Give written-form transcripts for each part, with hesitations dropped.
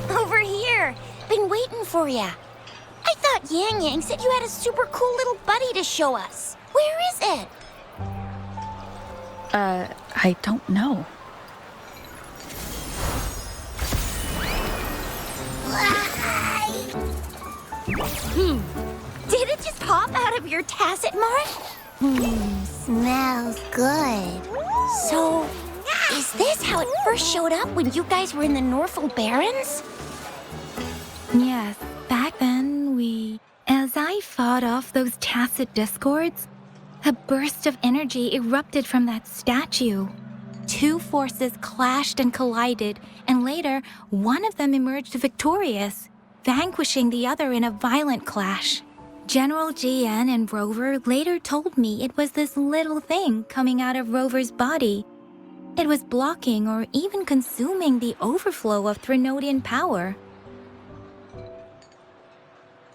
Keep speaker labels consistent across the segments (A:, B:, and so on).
A: Over here. Been waiting for ya. I thought Yang Yang said you had a super cool little buddy to show us. Where is it?
B: I don't know.
A: Did it just pop out of your tacit mark? Smells good. So, is this how it first showed up when you guys were in the Norfolk Barrens?
C: Yes, back then As I fought off those tacit discords, a burst of energy erupted from that statue. Two forces clashed and collided, and later, one of them emerged victorious, vanquishing the other in a violent clash. General GN and Rover later told me it was this little thing coming out of Rover's body. It was blocking or even consuming the overflow of Threnodian power.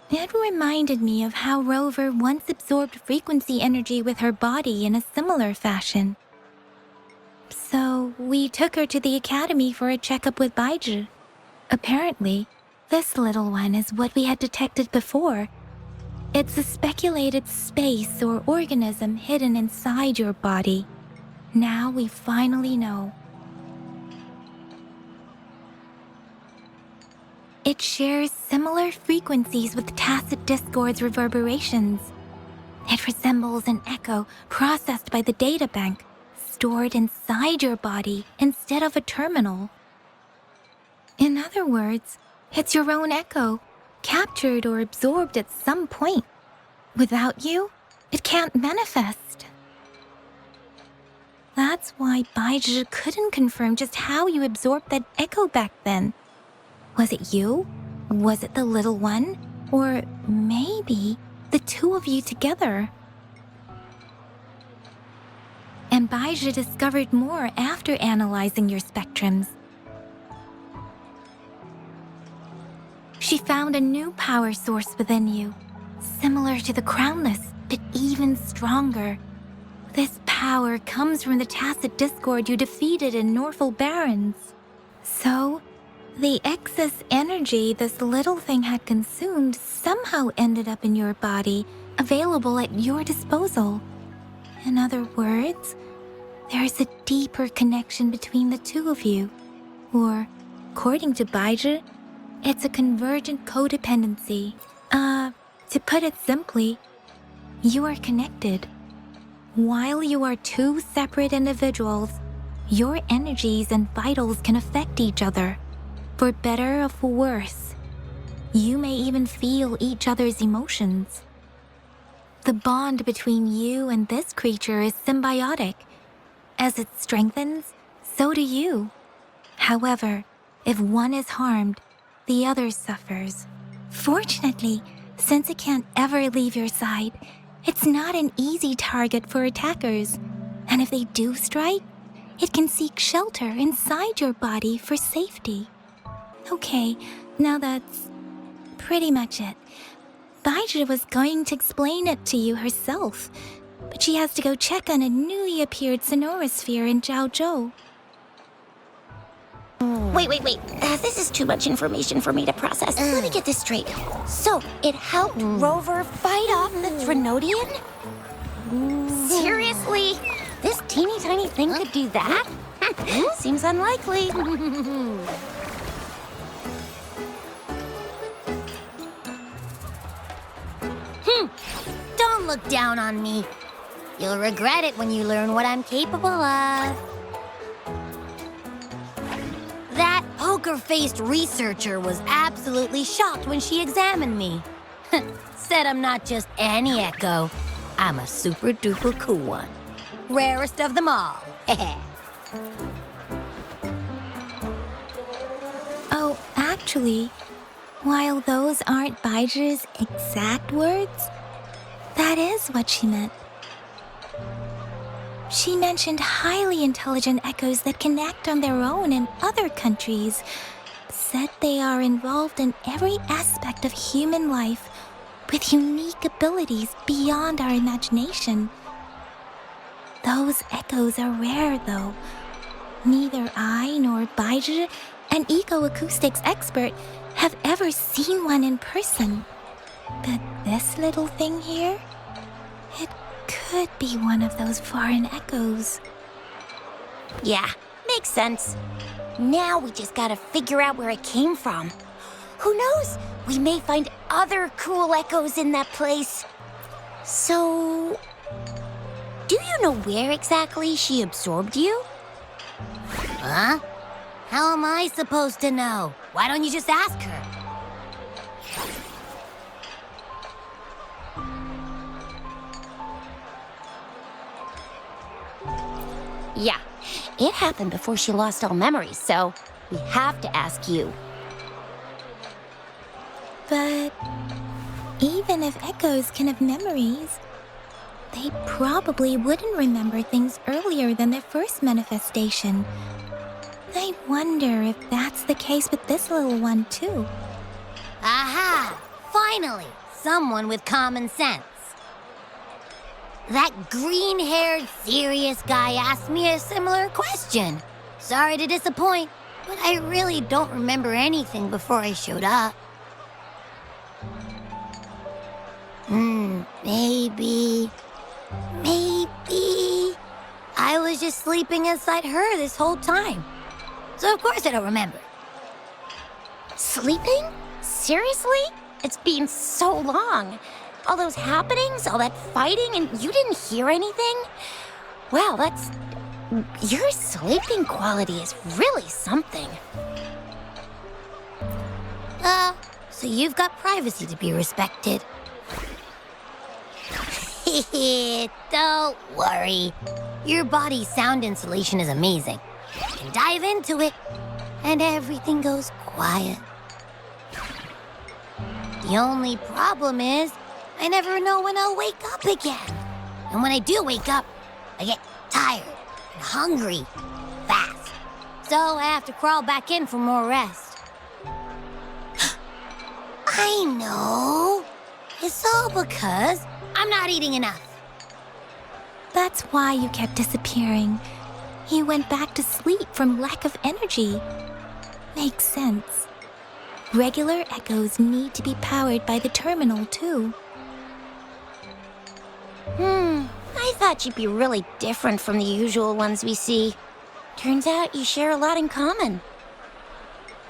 C: It reminded me of how Rover once absorbed frequency energy with her body in a similar fashion. So we took her to the academy for a checkup with Baizhi. Apparently, this little one is what we had detected before. It's a speculated space or organism hidden inside your body. Now we finally know. It shares similar frequencies with tacit discord's reverberations. It resembles an echo processed by the data bank, stored inside your body instead of a terminal. In other words, it's your own echo, captured or absorbed at some point. Without you, it can't manifest. That's why Baizhi couldn't confirm just how you absorbed that echo back then. Was it you? Was it the little one? Or maybe the two of you together? And Baizhi discovered more after analyzing your spectrums. She found a new power source within you, similar to the Crownless, but even stronger. This power comes from the tacit discord you defeated in Norfolk Barrens. So, the excess energy this little thing had consumed somehow ended up in your body, available at your disposal. In other words, there is a deeper connection between the two of you. Or, according to Baizhi, it's a convergent codependency. To put it simply, you are connected. While you are two separate individuals, your energies and vitals can affect each other, for better or for worse. You may even feel each other's emotions. The bond between you and this creature is symbiotic. As it strengthens, so do you. However, if one is harmed, the other suffers. Fortunately, since it can't ever leave your side, it's not an easy target for attackers. And if they do strike, it can seek shelter inside your body for safety. Okay, now that's pretty much it. Baizhi was going to explain it to you herself, but she has to go check on a newly appeared sonorosphere in Zhaozhou.
A: Wait. This is too much information for me to process. Let me get this straight. So, it helped Rover fight off the Threnodian? Seriously? This teeny tiny thing could do that? Seems unlikely. Don't look down on me. You'll regret it when you learn what I'm capable of. That poker-faced researcher was absolutely shocked when she examined me. Said I'm not just any echo. I'm a super-duper cool one. Rarest of them all.
C: Oh, actually, while those aren't Baizhi's exact words, that is what she meant. She mentioned highly intelligent echoes that can act on their own in other countries. Said they are involved in every aspect of human life with unique abilities beyond our imagination. Those echoes are rare, though. Neither I nor Baizhi, an eco-acoustics expert, have ever seen one in person. But this little thing here, it could be one of those foreign echoes.
D: Yeah, makes sense. Now we just gotta figure out where it came from. Who knows? We may find other cool echoes in that place. So, do you know where exactly she absorbed you?
A: Huh? How am I supposed to know? Why don't you just ask her?
D: Yeah, it happened before she lost all memories, so we have to ask you.
C: But even if echoes can have memories, they probably wouldn't remember things earlier than their first manifestation. I wonder if that's the case with this little one, too.
A: Aha! Finally, someone with common sense. That green-haired, serious guy asked me a similar question. Sorry to disappoint, but I really don't remember anything before I showed up. Maybe... I was just sleeping inside her this whole time. So of course I don't remember.
D: Sleeping? Seriously? It's been so long. All those happenings, all that fighting, and you didn't hear anything? Wow, your sleeping quality is really something.
A: So you've got privacy to be respected. Don't worry. Your body's sound insulation is amazing. You can dive into it, and everything goes quiet. The only problem is, I never know when I'll wake up again. And when I do wake up, I get tired and hungry fast. So I have to crawl back in for more rest. I know. It's all because I'm not eating enough.
C: That's why you kept disappearing. You went back to sleep from lack of energy. Makes sense. Regular echoes need to be powered by the terminal, too.
D: I thought you'd be really different from the usual ones we see. Turns out you share a lot in common.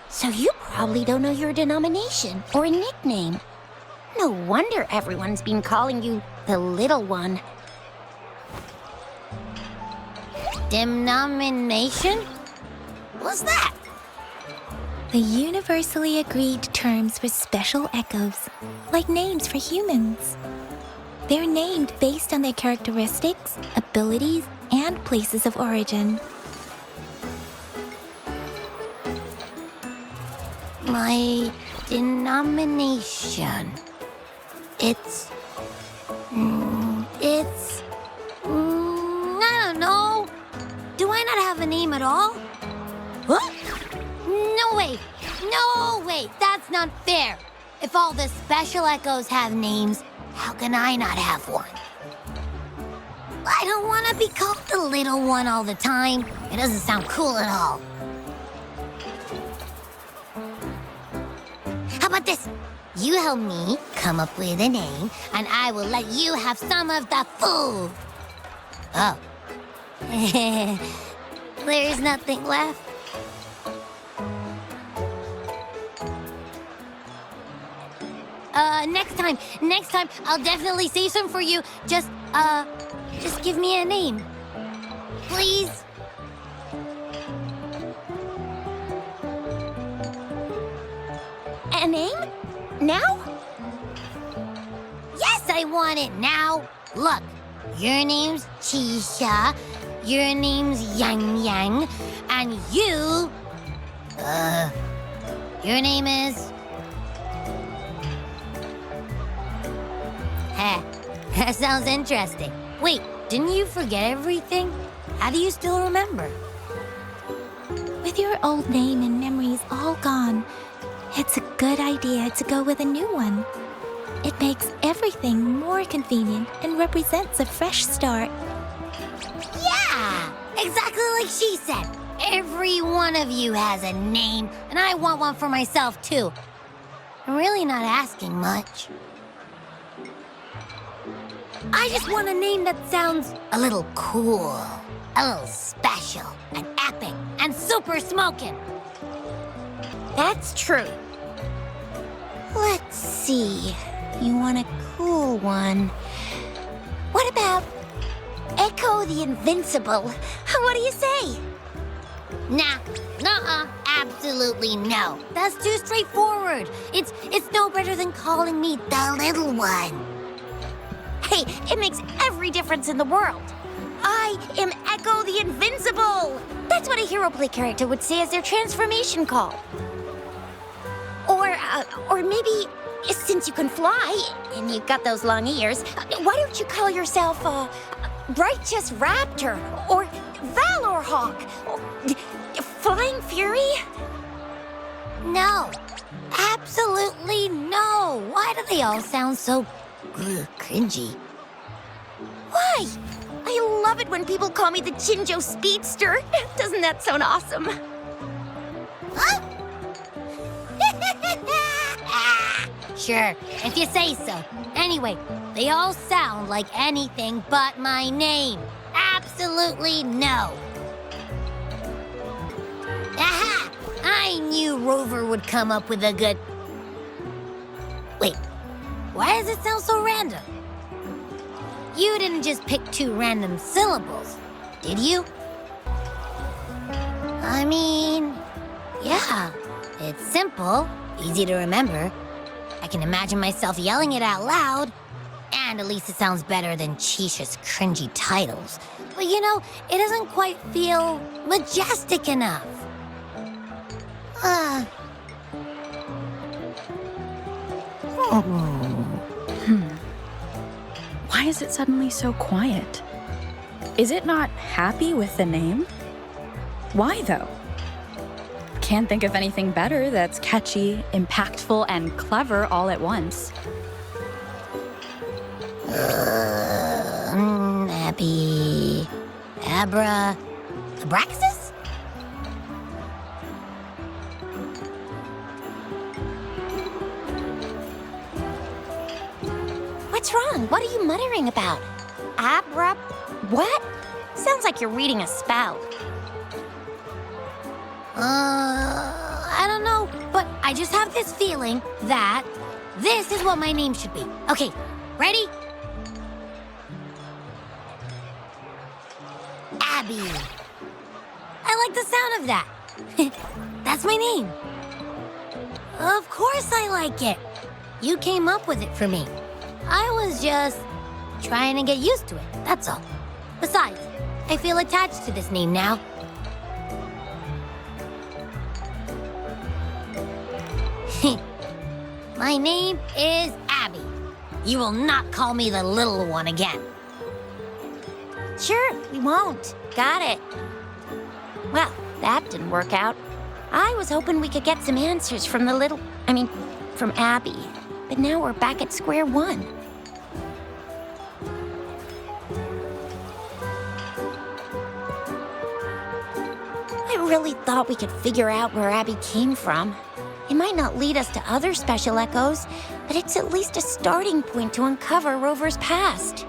D: So you probably don't know your denomination or a nickname. No wonder everyone's been calling you the Little One.
A: Denomination? What's that?
C: The universally agreed terms for special echoes, like names for humans. They're named based on their characteristics, abilities, and places of origin.
A: My denomination. It's... I don't know. Do I not have a name at all? What? No way. No way. That's not fair. If all the special echoes have names, how can I not have one? I don't want to be called the little one all the time. It doesn't sound cool at all. How about this? You help me come up with a name, and I will let you have some of the food. Oh. There's nothing left. Next time, I'll definitely say some for you. Just give me a name. Please?
D: A name? Now?
A: Yes, I want it now. Look, your name's Chisha, your name's Yang Yang, and your name is... Heh, that sounds interesting. Wait, didn't you forget everything? How do you still remember?
C: With your old name and memories all gone, it's a good idea to go with a new one. It makes everything more convenient and represents a fresh start.
A: Exactly like she said. Every one of you has a name, and I want one for myself, too. I'm really not asking much. I just want a name that sounds a little cool, a little special, and epic, and super smoking.
D: That's true. Let's see. You want a cool one. What about Echo the Invincible? What do you say?
A: Nah, nuh-uh, absolutely no. That's too straightforward. It's no better than calling me the little one.
D: Hey, it makes every difference in the world. I am Echo the Invincible! That's what a hero play character would say as their transformation call. Or maybe, since you can fly, and you've got those long ears, why don't you call yourself, Righteous Raptor, or Valor Hawk, or Flying Fury?
A: No, absolutely no. Why do they all sound so cringy?
D: Why? I love it when people call me the Jinjo Speedster. Doesn't that sound awesome?
A: Huh? Sure, if you say so. Anyway, they all sound like anything but my name. Absolutely no. Aha! I knew Rover would come up with a good... Wait, why does it sound so random? You didn't just pick two random syllables, did you? I mean, yeah, it's simple, easy to remember. I can imagine myself yelling it out loud, and at least it sounds better than Chisha's cringy titles. But you know, it doesn't quite feel majestic enough.
B: Why is it suddenly so quiet? Is it not happy with the name? Why, though? Can't think of anything better that's catchy, impactful, and clever all at once.
A: Abby... Abra... Abraxas?
D: What's wrong? What are you muttering about? Abra... what? Sounds like you're reading a spell.
A: I don't know, but I just have this feeling that this is what my name should be. Okay, ready? Abby. I like the sound of that. That's my name. Of course I like it. You came up with it for me. I was just trying to get used to it, that's all. Besides, I feel attached to this name now. My name is Abby. You will not call me the little one again.
D: Sure, we won't. Got it. Well, that didn't work out. I was hoping we could get some answers from from Abby. But now we're back at square one. I really thought we could figure out where Abby came from. It might not lead us to other special echoes, but it's at least a starting point to uncover Rover's past.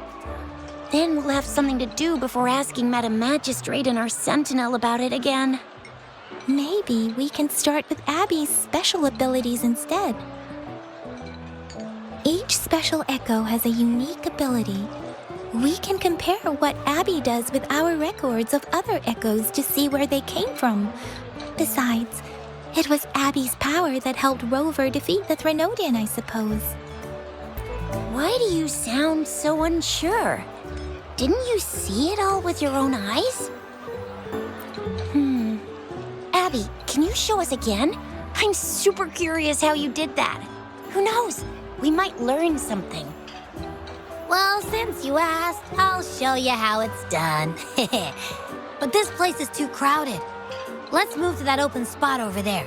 D: Then we'll have something to do before asking Madam Magistrate and our Sentinel about it again.
C: Maybe we can start with Abby's special abilities instead. Each special echo has a unique ability. We can compare what Abby does with our records of other echoes to see where they came from. Besides, it was Abby's power that helped Rover defeat the Threnodian, I suppose.
D: Why do you sound so unsure? Didn't you see it all with your own eyes? Abby, can you show us again? I'm super curious how you did that. Who knows? We might learn something.
A: Well, since you asked, I'll show you how it's done. But this place is too crowded. Let's move to that open spot over there.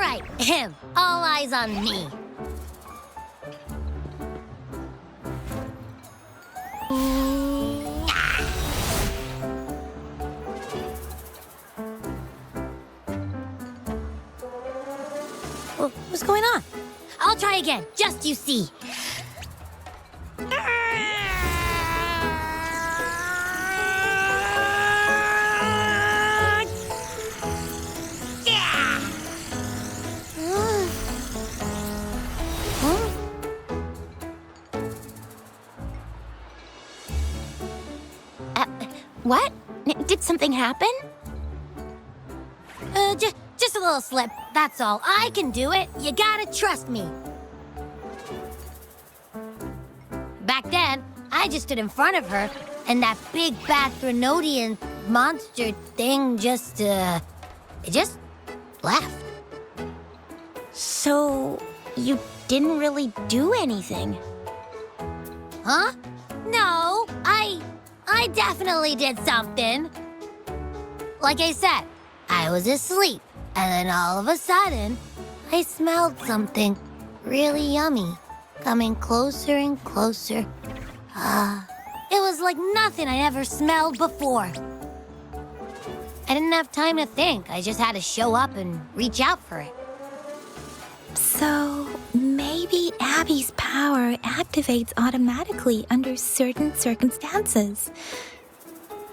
A: right, all eyes on me. What's going on? I'll try again, just you see.
D: What? Did something happen?
A: Just a little slip, that's all. I can do it. You gotta trust me. Back then, I just stood in front of her, and that big bad Threnodian monster thing just left.
D: So, you didn't really do anything?
A: Huh? No, I definitely did something. Like I said, I was asleep, and then all of a sudden, I smelled something really yummy coming closer and closer. It was like nothing I ever smelled before. I didn't have time to think. I just had to show up and reach out for it.
C: So, maybe Abby's power activates automatically under certain circumstances.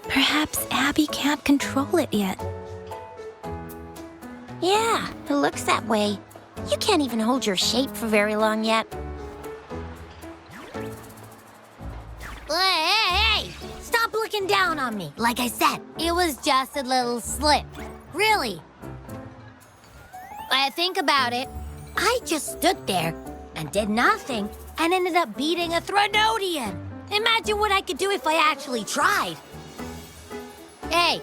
C: Perhaps Abby can't control it yet.
D: Yeah, it looks that way. You can't even hold your shape for very long yet.
A: Hey! Stop looking down on me. Like I said, it was just a little slip. Really. I think about it. I just stood there and did nothing and ended up beating a Threnodian. Imagine what I could do if I actually tried. Hey,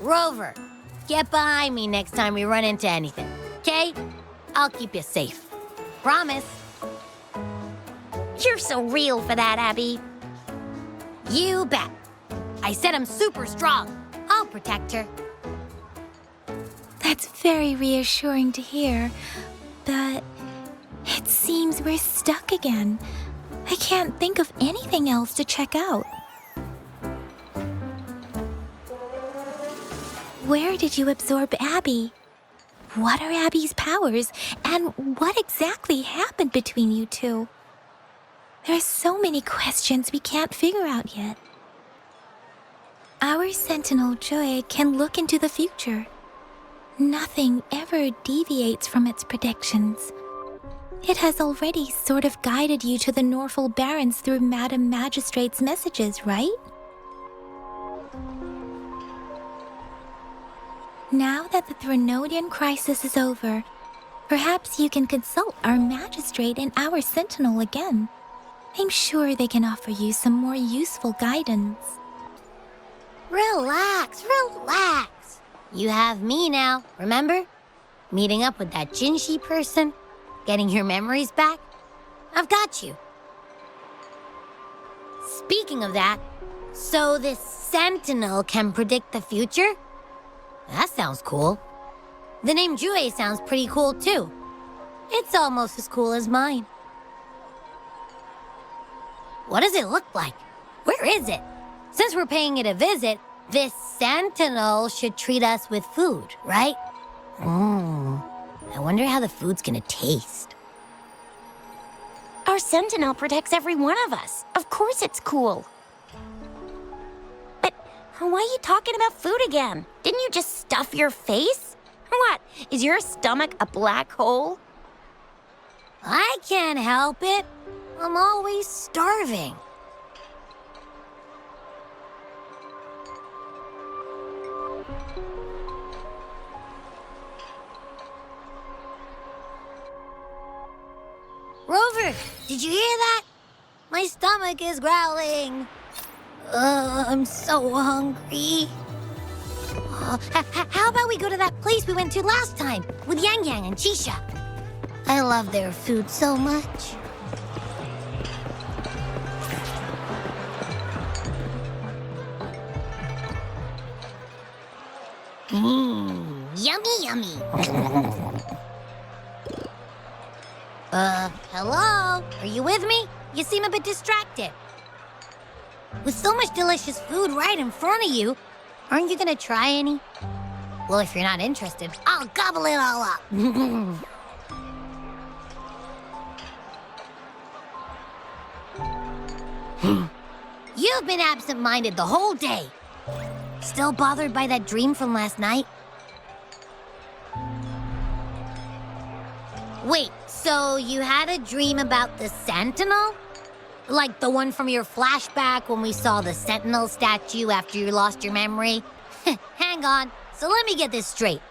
A: Rover, get behind me next time we run into anything, okay? I'll keep you safe. Promise.
D: You're so real for that, Abby.
A: You bet. I said I'm super strong. I'll protect her.
C: That's very reassuring to hear, but it seems we're stuck again. I can't think of anything else to check out. Where did you absorb Abby? What are Abby's powers, and what exactly happened between you two? There are so many questions we can't figure out yet. Our Sentinel Joy can look into the future. Nothing ever deviates from its predictions. It has already sort of guided you to the Norfolk Barrens through Madam Magistrate's messages, right? Now that the Threnodian crisis is over, perhaps you can consult our Magistrate and our Sentinel again. I'm sure they can offer you some more useful guidance.
A: Relax, relax. You have me now, remember? Meeting up with that Jinshi person, getting your memories back. I've got you. Speaking of that, so this Sentinel can predict the future? That sounds cool. The name Jue sounds pretty cool too. It's almost as cool as mine. What does it look like? Where is it? Since we're paying it a visit, this Sentinel should treat us with food, right? I wonder how the food's gonna taste.
D: Our Sentinel protects every one of us. Of course it's cool. But why are you talking about food again? Didn't you just stuff your face? What, is your stomach a black hole?
A: I can't help it. I'm always starving. Rover, did you hear that? My stomach is growling. I'm so hungry. How about we go to that place we went to last time with Yang Yang and Chisha? I love their food so much. Yummy, yummy. Hello? Are you with me? You seem a bit distracted. With so much delicious food right in front of you, aren't you gonna try any? Well, if you're not interested, I'll gobble it all up. You've been absent-minded the whole day. Still bothered by that dream from last night? Wait, so you had a dream about the Sentinel? Like the one from your flashback when we saw the Sentinel statue after you lost your memory? Hang on, so let me get this straight.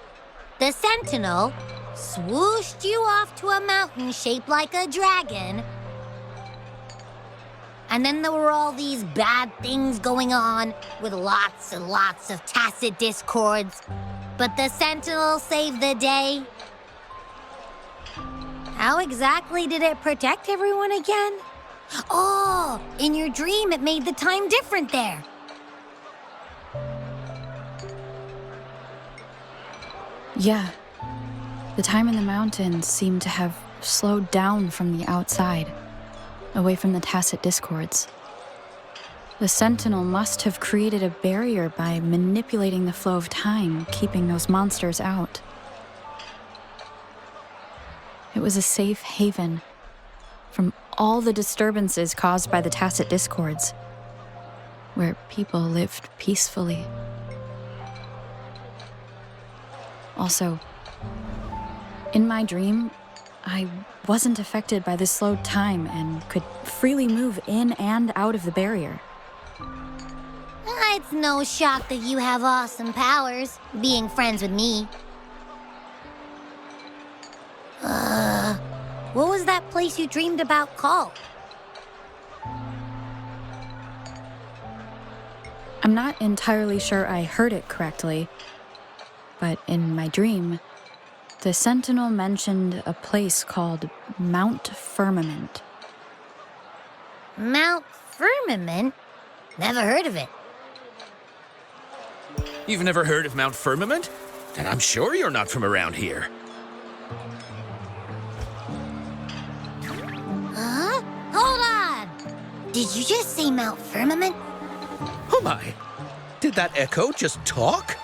A: The Sentinel swooshed you off to a mountain shaped like a dragon, and then there were all these bad things going on with lots and lots of tacit discords, but the Sentinel saved the day? How exactly did it protect everyone again? Oh, in your dream it made the time different there.
B: Yeah. The time in the mountains seemed to have slowed down from the outside, away from the tacit discords. The Sentinel must have created a barrier by manipulating the flow of time, keeping those monsters out. It was a safe haven from all the disturbances caused by the tacit discords, where people lived peacefully. Also, in my dream, I wasn't affected by the slowed time and could freely move in and out of the barrier.
A: It's no shock that you have awesome powers, being friends with me. What was that place you dreamed about called?
B: I'm not entirely sure I heard it correctly, but in my dream, the Sentinel mentioned a place called Mount Firmament.
A: Mount Firmament? Never heard of it.
E: You've never heard of Mount Firmament? Then I'm sure you're not from around here.
A: Huh? Hold on! Did you just say Mount Firmament?
E: Oh my! Did that echo just talk?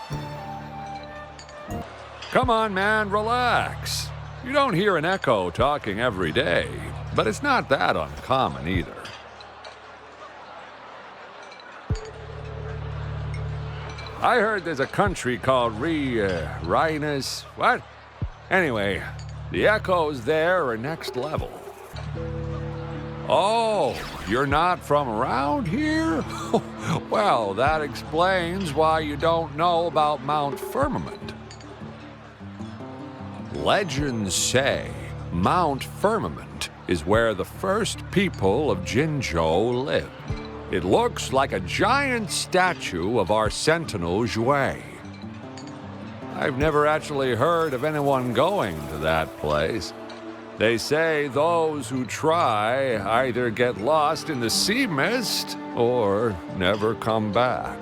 F: Come on, man, relax. You don't hear an echo talking every day, but it's not that uncommon either. I heard there's a country called Rhinus. What? Anyway, the echoes there are next level. Oh, you're not from around here? Well, that explains why you don't know about Mount Firmament. Legends say Mount Firmament is where the first people of Jinzhou lived. It looks like a giant statue of our Sentinel Zhui. I've never actually heard of anyone going to that place. They say those who try either get lost in the sea mist or never come back.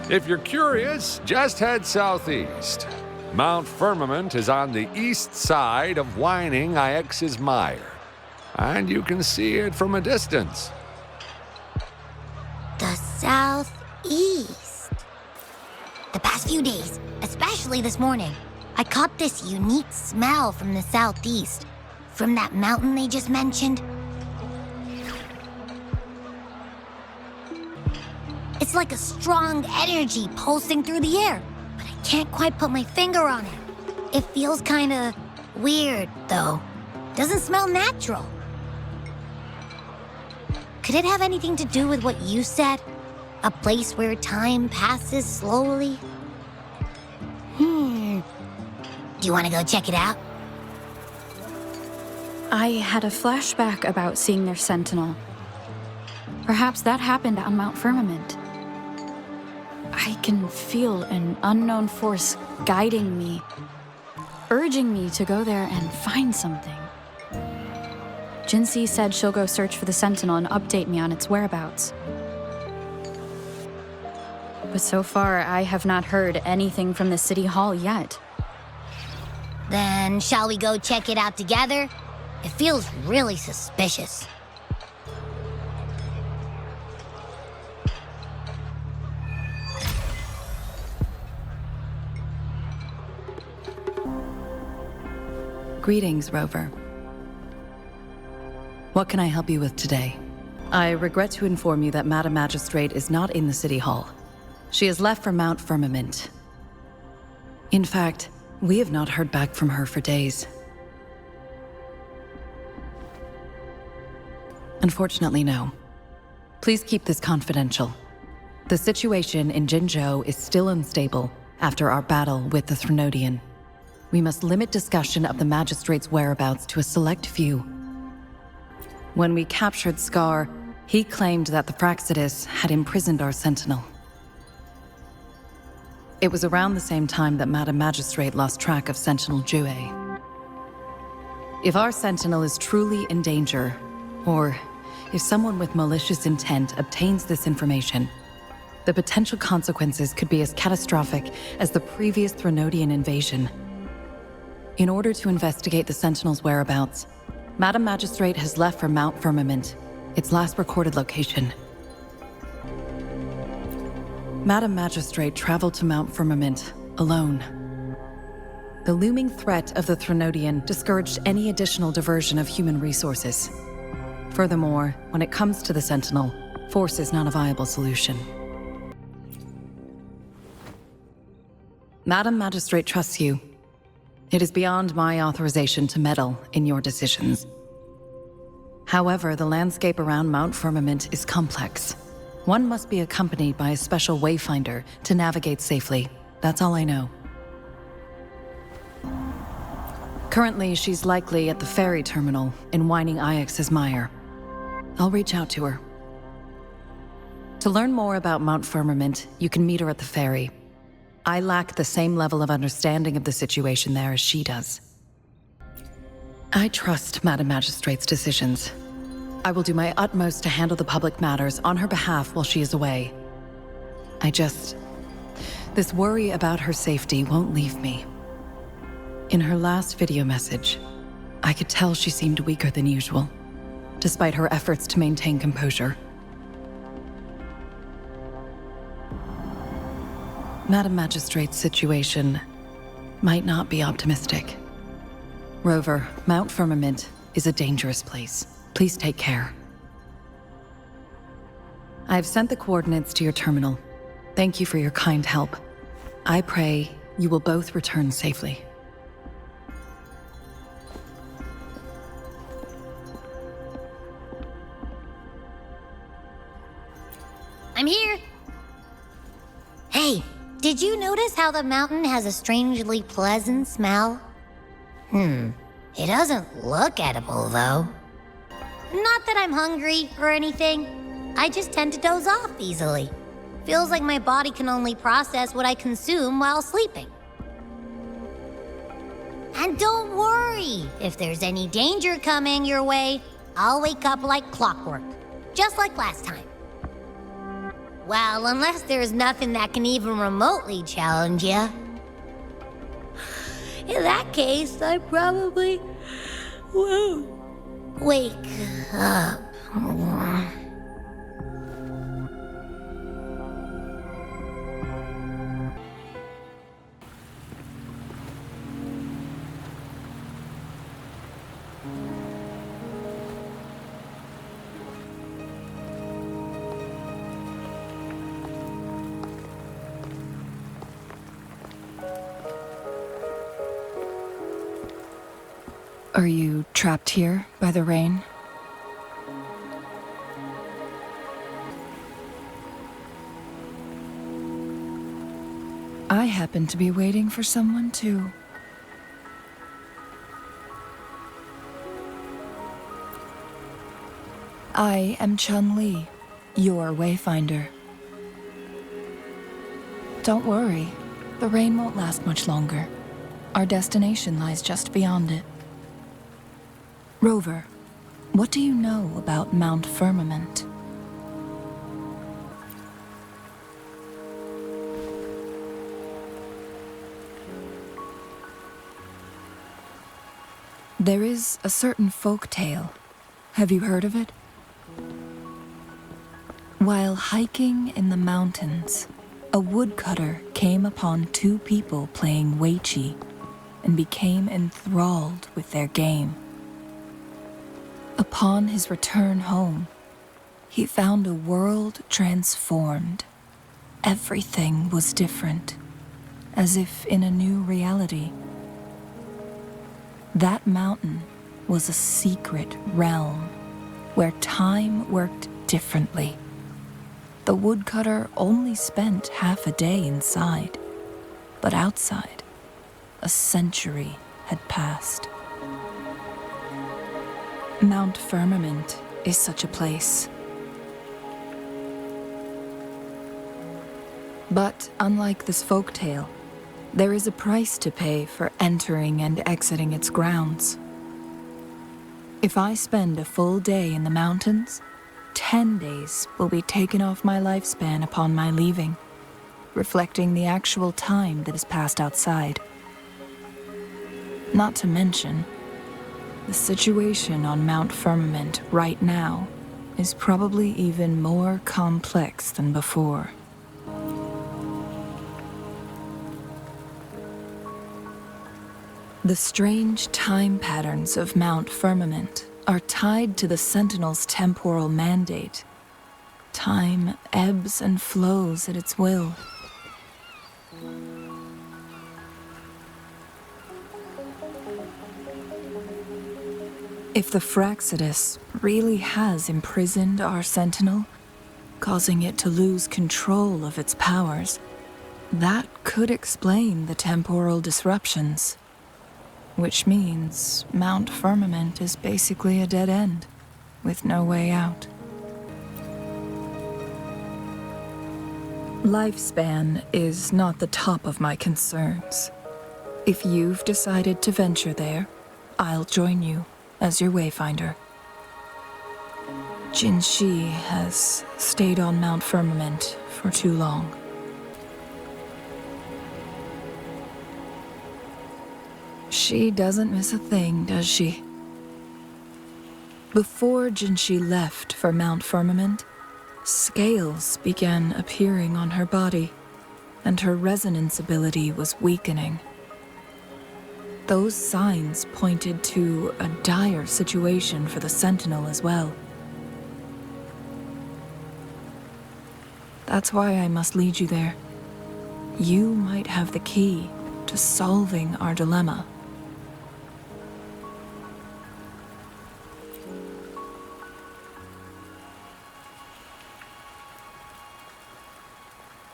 F: If you're curious, just head southeast. Mount Firmament is on the east side of whining Ix's Mire, and you can see it from a distance.
A: The southeast. The past few days, especially this morning, I caught this unique smell from the southeast, from that mountain they just mentioned. It's like a strong energy pulsing through the air, but I can't quite put my finger on it. It feels kinda weird, though. Doesn't smell natural. Could it have anything to do with what you said? A place where time passes slowly? Do you want to go check it out?
B: I had a flashback about seeing their Sentinel. Perhaps that happened on Mount Firmament. I can feel an unknown force guiding me, urging me to go there and find something. Jinxie said she'll go search for the Sentinel and update me on its whereabouts. But so far, I have not heard anything from the City Hall yet.
A: Then shall we go check it out together? It feels really suspicious.
G: Greetings, Rover. What can I help you with today? I regret to inform you that Madam Magistrate is not in the City Hall. She has left for Mount Firmament. In fact, we have not heard back from her for days. Unfortunately, no. Please keep this confidential. The situation in Jinzhou is still unstable after our battle with the Threnodian. We must limit discussion of the Magistrate's whereabouts to a select few. When we captured Scar, he claimed that the Fraxidus had imprisoned our Sentinel. It was around the same time that Madam Magistrate lost track of Sentinel Jue. If our Sentinel is truly in danger, or if someone with malicious intent obtains this information, the potential consequences could be as catastrophic as the previous Threnodian invasion. In order to investigate the Sentinel's whereabouts, Madam Magistrate has left for Mount Firmament, its last recorded location. Madam Magistrate traveled to Mount Firmament alone. The looming threat of the Threnodian discouraged any additional diversion of human resources. Furthermore, when it comes to the Sentinel, force is not a viable solution. Madam Magistrate trusts you. It is beyond my authorization to meddle in your decisions. However, the landscape around Mount Firmament is complex. One must be accompanied by a special wayfinder to navigate safely. That's all I know. Currently, she's likely at the ferry terminal in Whining Ix's Mire. I'll reach out to her. To learn more about Mount Firmament, you can meet her at the ferry. I lack the same level of understanding of the situation there as she does. I trust Madam Magistrate's decisions. I will do my utmost to handle the public matters on her behalf while she is away. This worry about her safety won't leave me. In her last video message, I could tell she seemed weaker than usual, despite her efforts to maintain composure. Madam Magistrate's situation might not be optimistic. Rover, Mount Firmament is a dangerous place. Please take care. I have sent the coordinates to your terminal. Thank you for your kind help. I pray you will both return safely.
A: I'm here. Hey, did you notice how the mountain has a strangely pleasant smell? It doesn't look edible, though. Not that I'm hungry or anything. I just tend to doze off easily. Feels like my body can only process what I consume while sleeping. And don't worry, if there's any danger coming your way, I'll wake up like clockwork, just like last time. Well, unless there's nothing that can even remotely challenge you. In that case, I probably won't wake up.
G: Are you trapped here by the rain? I happen to be waiting for someone too. I am Chun-Li, your wayfinder. Don't worry, the rain won't last much longer. Our destination lies just beyond it. Rover, what do you know about Mount Firmament?
H: There is a certain folk tale. Have you heard of it? While hiking in the mountains, a woodcutter came upon two people playing weiqi and became enthralled with their game. Upon his return home, he found a world transformed. Everything was different, as if in a new reality. That mountain was a secret realm where time worked differently. The woodcutter only spent half a day inside, but outside, a century had passed. Mount Firmament is such a place. But unlike this folktale, there is a price to pay for entering and exiting its grounds. If I spend a full day in the mountains, 10 days will be taken off my lifespan upon my leaving, reflecting the actual time that is passed outside. Not to mention, the situation on Mount Firmament right now is probably even more complex than before. The strange time patterns of Mount Firmament are tied to the Sentinel's temporal mandate. Time ebbs and flows at its will. If the Fraxidus really has imprisoned our Sentinel, causing it to lose control of its powers, that could explain the temporal disruptions. Which means Mount Firmament is basically a dead end, with no way out. Lifespan is not the top of my concerns. If you've decided to venture there, I'll join you as your wayfinder. Jinshi has stayed on Mount Firmament for too long. She doesn't miss a thing, does she? Before Jinshi left for Mount Firmament, scales began appearing on her body, and her resonance ability was weakening. Those signs pointed to a dire situation for the Sentinel as well. That's why I must lead you there. You might have the key to solving our dilemma.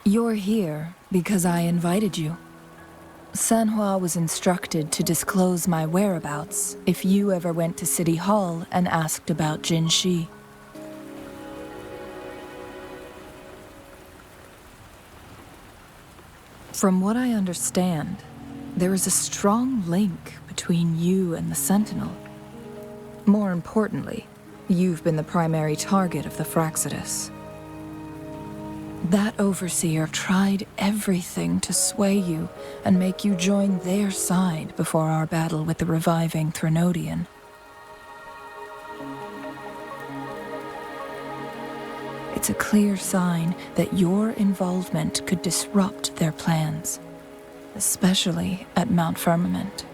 H: You're here because I invited you. Sanhua was instructed to disclose my whereabouts if you ever went to City Hall and asked about Jinshi. From what I understand, there is a strong link between you and the Sentinel. More importantly, you've been the primary target of the Fraxidus. That overseer tried everything to sway you and make you join their side before our battle with the reviving Threnodian. It's a clear sign that your involvement could disrupt their plans, especially at Mount Firmament.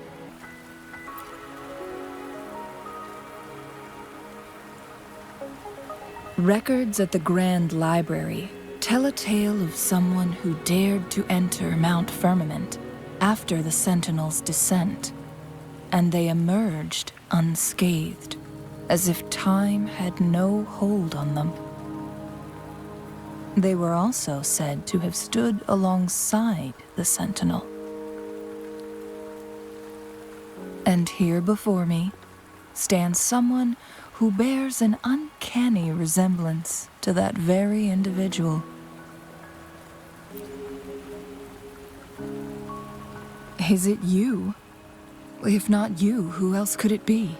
H: Records at the Grand Library tell a tale of someone who dared to enter Mount Firmament after the Sentinel's descent, and they emerged unscathed, as if time had no hold on them. They were also said to have stood alongside the Sentinel. And here before me stands someone who bears an uncanny resemblance to that very individual. Is it you? If not you, who else could it be?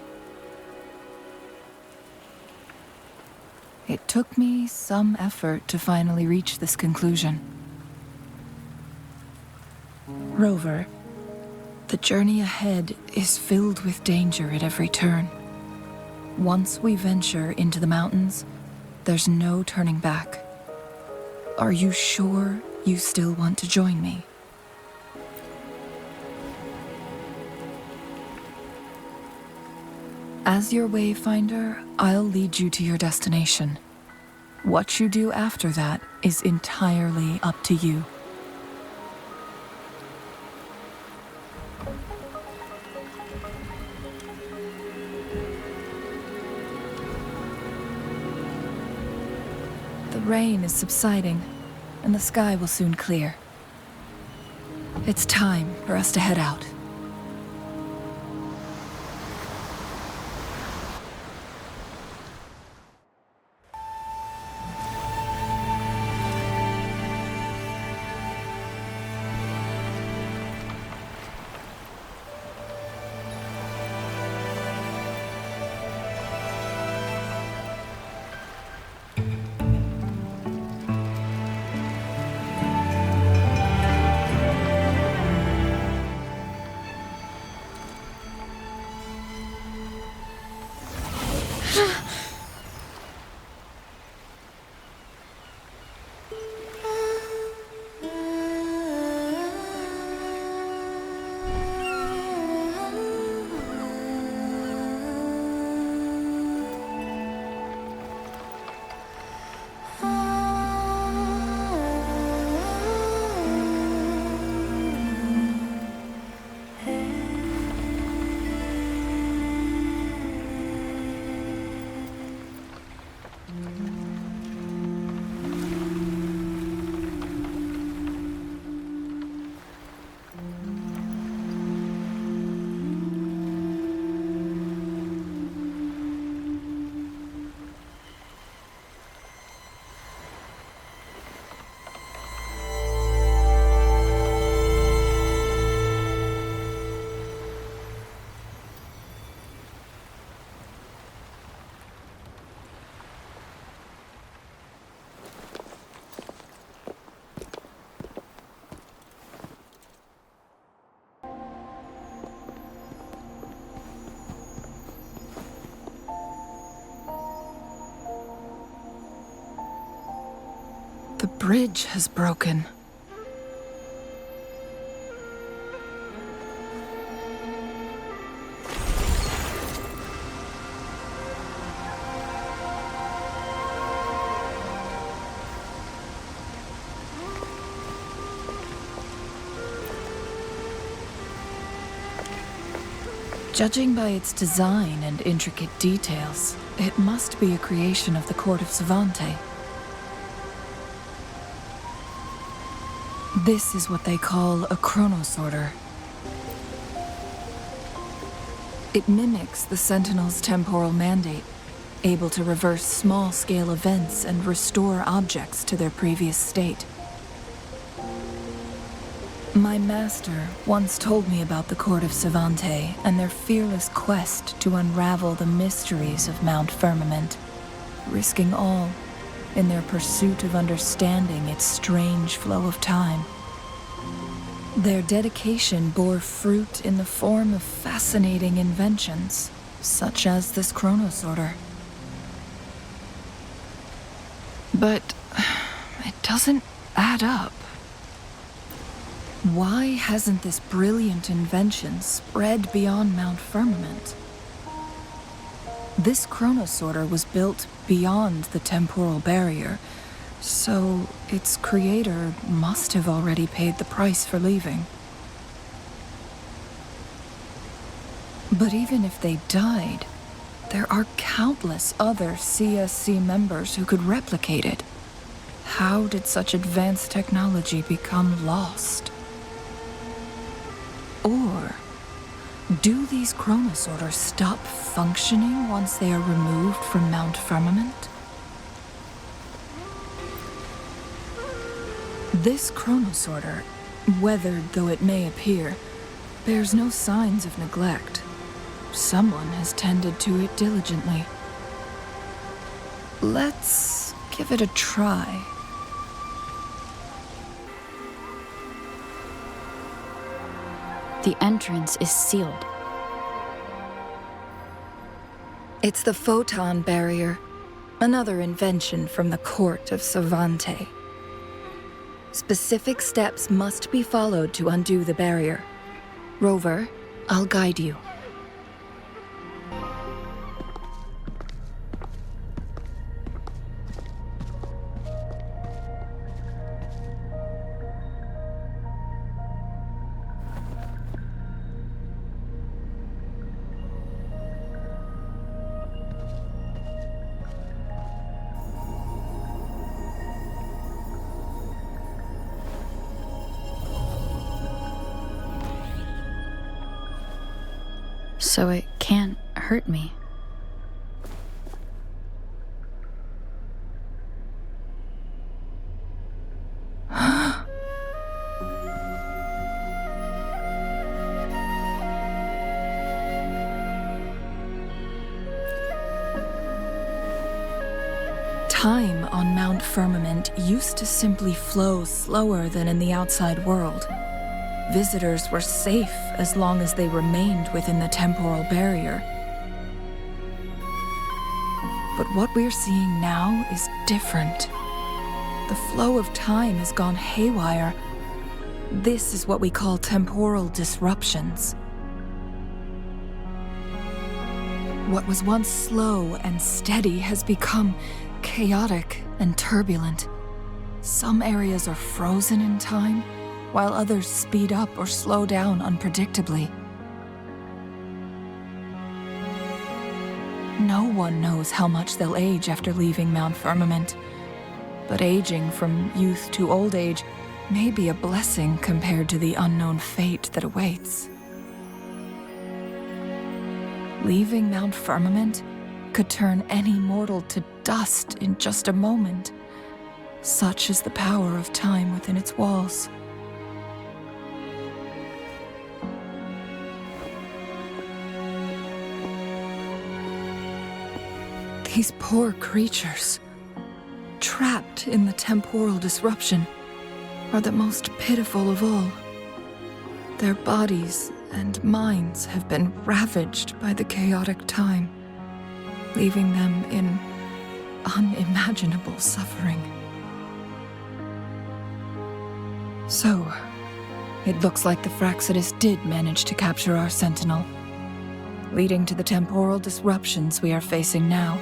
H: It took me some effort to finally reach this conclusion. Rover, The journey ahead is filled with danger at every turn. Once we venture into the mountains, there's no turning back. Are you sure you still want to join me? As your wayfinder, I'll lead you to your destination. What you do after that is entirely up to you. The rain is subsiding, and the sky will soon clear. It's time for us to head out. The bridge has broken. Judging by its design and intricate details, it must be a creation of the court of Savante. This is what they call a chronosorter. It mimics the Sentinel's temporal mandate, able to reverse small-scale events and restore objects to their previous state. My master once told me about the court of Savante and their fearless quest to unravel the mysteries of Mount Firmament, risking all in their pursuit of understanding its strange flow of time. Their dedication bore fruit in the form of fascinating inventions, such as this chronosorter. But it doesn't add up. Why hasn't this brilliant invention spread beyond Mount Firmament? This chronosorter was built beyond the temporal barrier, so its creator must have already paid the price for leaving. But even if they died, there are countless other CSC members who could replicate it. How did such advanced technology become lost? Or do these chronosorters stop functioning once they are removed from Mount Firmament? This chronosorter, weathered though it may appear, bears no signs of neglect. Someone has tended to it diligently. Let's give it a try.
B: The entrance is sealed.
H: It's the photon barrier, another invention from the court of Savante. Specific steps must be followed to undo the barrier. Rover, I'll guide you.
B: So it can't hurt me.
H: Time on Mount Firmament used to simply flow slower than in the outside world. Visitors were safe as long as they remained within the temporal barrier. But what we're seeing now is different. The flow of time has gone haywire. This is what we call temporal disruptions. What was once slow and steady has become chaotic and turbulent. Some areas are frozen in time, while others speed up or slow down unpredictably. No one knows how much they'll age after leaving Mount Firmament, but aging from youth to old age may be a blessing compared to the unknown fate that awaits. Leaving Mount Firmament could turn any mortal to dust in just a moment. Such is the power of time within its walls. These poor creatures, trapped in the temporal disruption, are the most pitiful of all. Their bodies and minds have been ravaged by the chaotic time, leaving them in unimaginable suffering. So, it looks like the Fraxidus did manage to capture our sentinel, leading to the temporal disruptions we are facing now.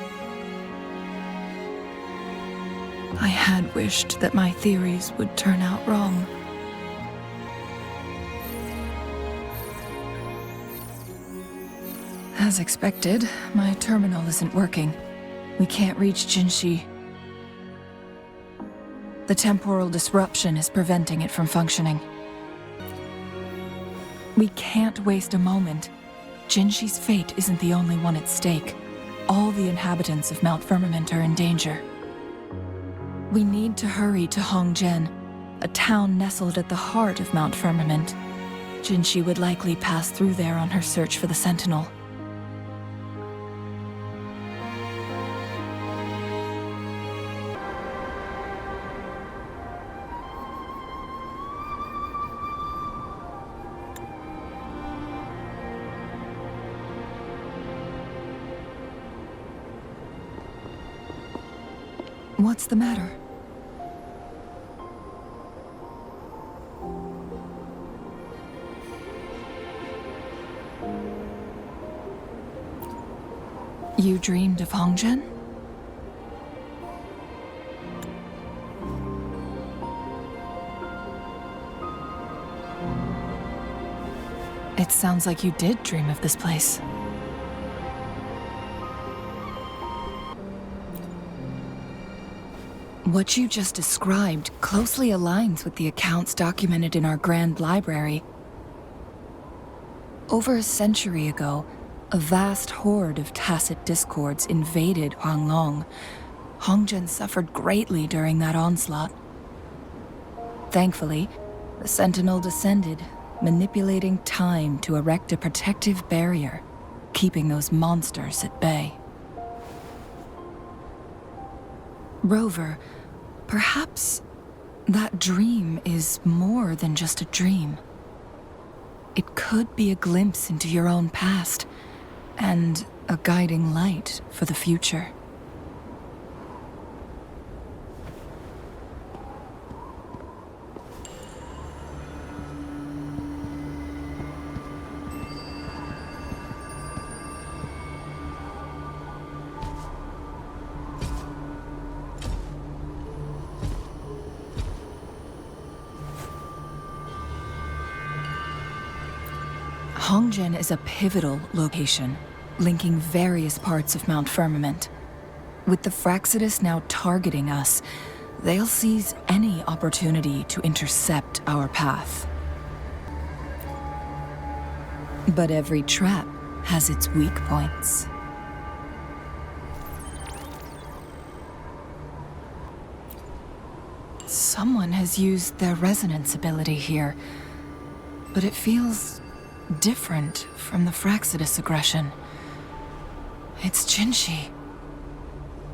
H: I had wished that my theories would turn out wrong. As expected, my terminal isn't working. We can't reach Jinshi. The temporal disruption is preventing it from functioning. We can't waste a moment. Jinshi's fate isn't the only one at stake. All the inhabitants of Mount Firmament are in danger. We need to hurry to Hongzhen, a town nestled at the heart of Mount Firmament. Jinshi would likely pass through there on her search for the Sentinel. What's the matter? You dreamed of Hongzhen? It sounds like you did dream of this place. What you just described closely aligns with the accounts documented in our Grand Library. Over a century ago, a vast horde of tacit discords invaded Hualong. Hongzhen suffered greatly during that onslaught. Thankfully, the Sentinel descended, manipulating time to erect a protective barrier, keeping those monsters at bay. Rover, perhaps that dream is more than just a dream. it could be a glimpse into your own past, and a guiding light for the future. Hongzhen is a pivotal location, linking various parts of Mount Firmament. With the Fraxidus now targeting us, they'll seize any opportunity to intercept our path. But every trap has its weak points. Someone has used their resonance ability here, but it feels different from the Fraxidus aggression. It's Jinshi.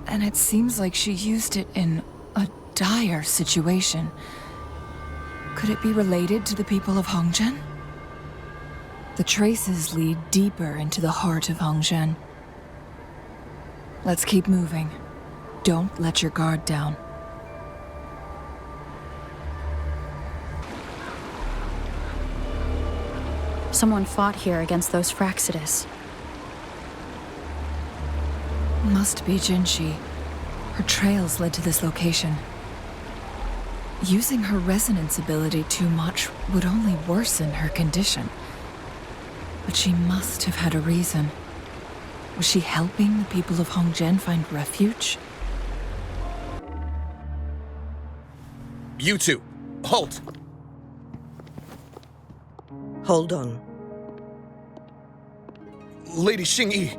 H: And it seems like she used it in a dire situation. Could it be related to the people of Hongzhen? The traces lead deeper into the heart of Hongzhen. Let's keep moving. Don't let your guard down.
B: Someone fought here against those Fraxidus.
H: Must be Jinshi. Her trails led to this location. Using her resonance ability too much would only worsen her condition. But she must have had a reason. Was she helping the people of Hongzhen find refuge?
E: You two, halt!
I: Hold on.
E: Lady Xingyi.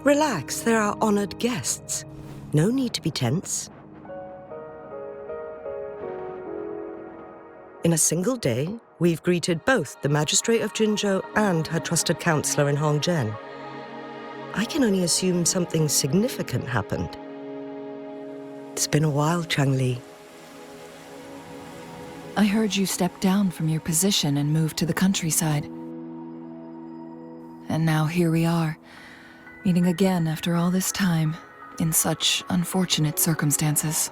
I: Relax, they're our honored guests. No need to be tense. In a single day, we've greeted both the Magistrate of Jinzhou and her trusted counselor in Hongzhen. I can only assume something significant happened. It's been a while, Changli.
H: I heard you stepped down from your position and moved to the countryside. And now here we are, meeting again after all this time, in such unfortunate circumstances.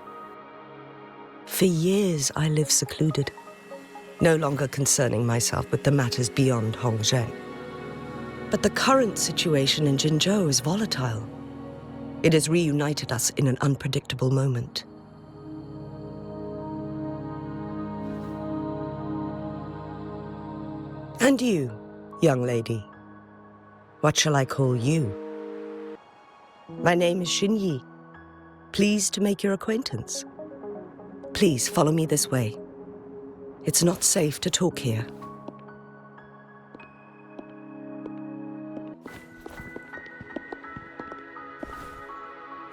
I: For years, I lived secluded, no longer concerning myself with the matters beyond Hongzhen. But the current situation in Jinzhou is volatile. It has reunited us in an unpredictable moment. And you, young lady. What shall I call you? My name is Xingyi. Pleased to make your acquaintance. Please follow me this way. It's not safe to talk here.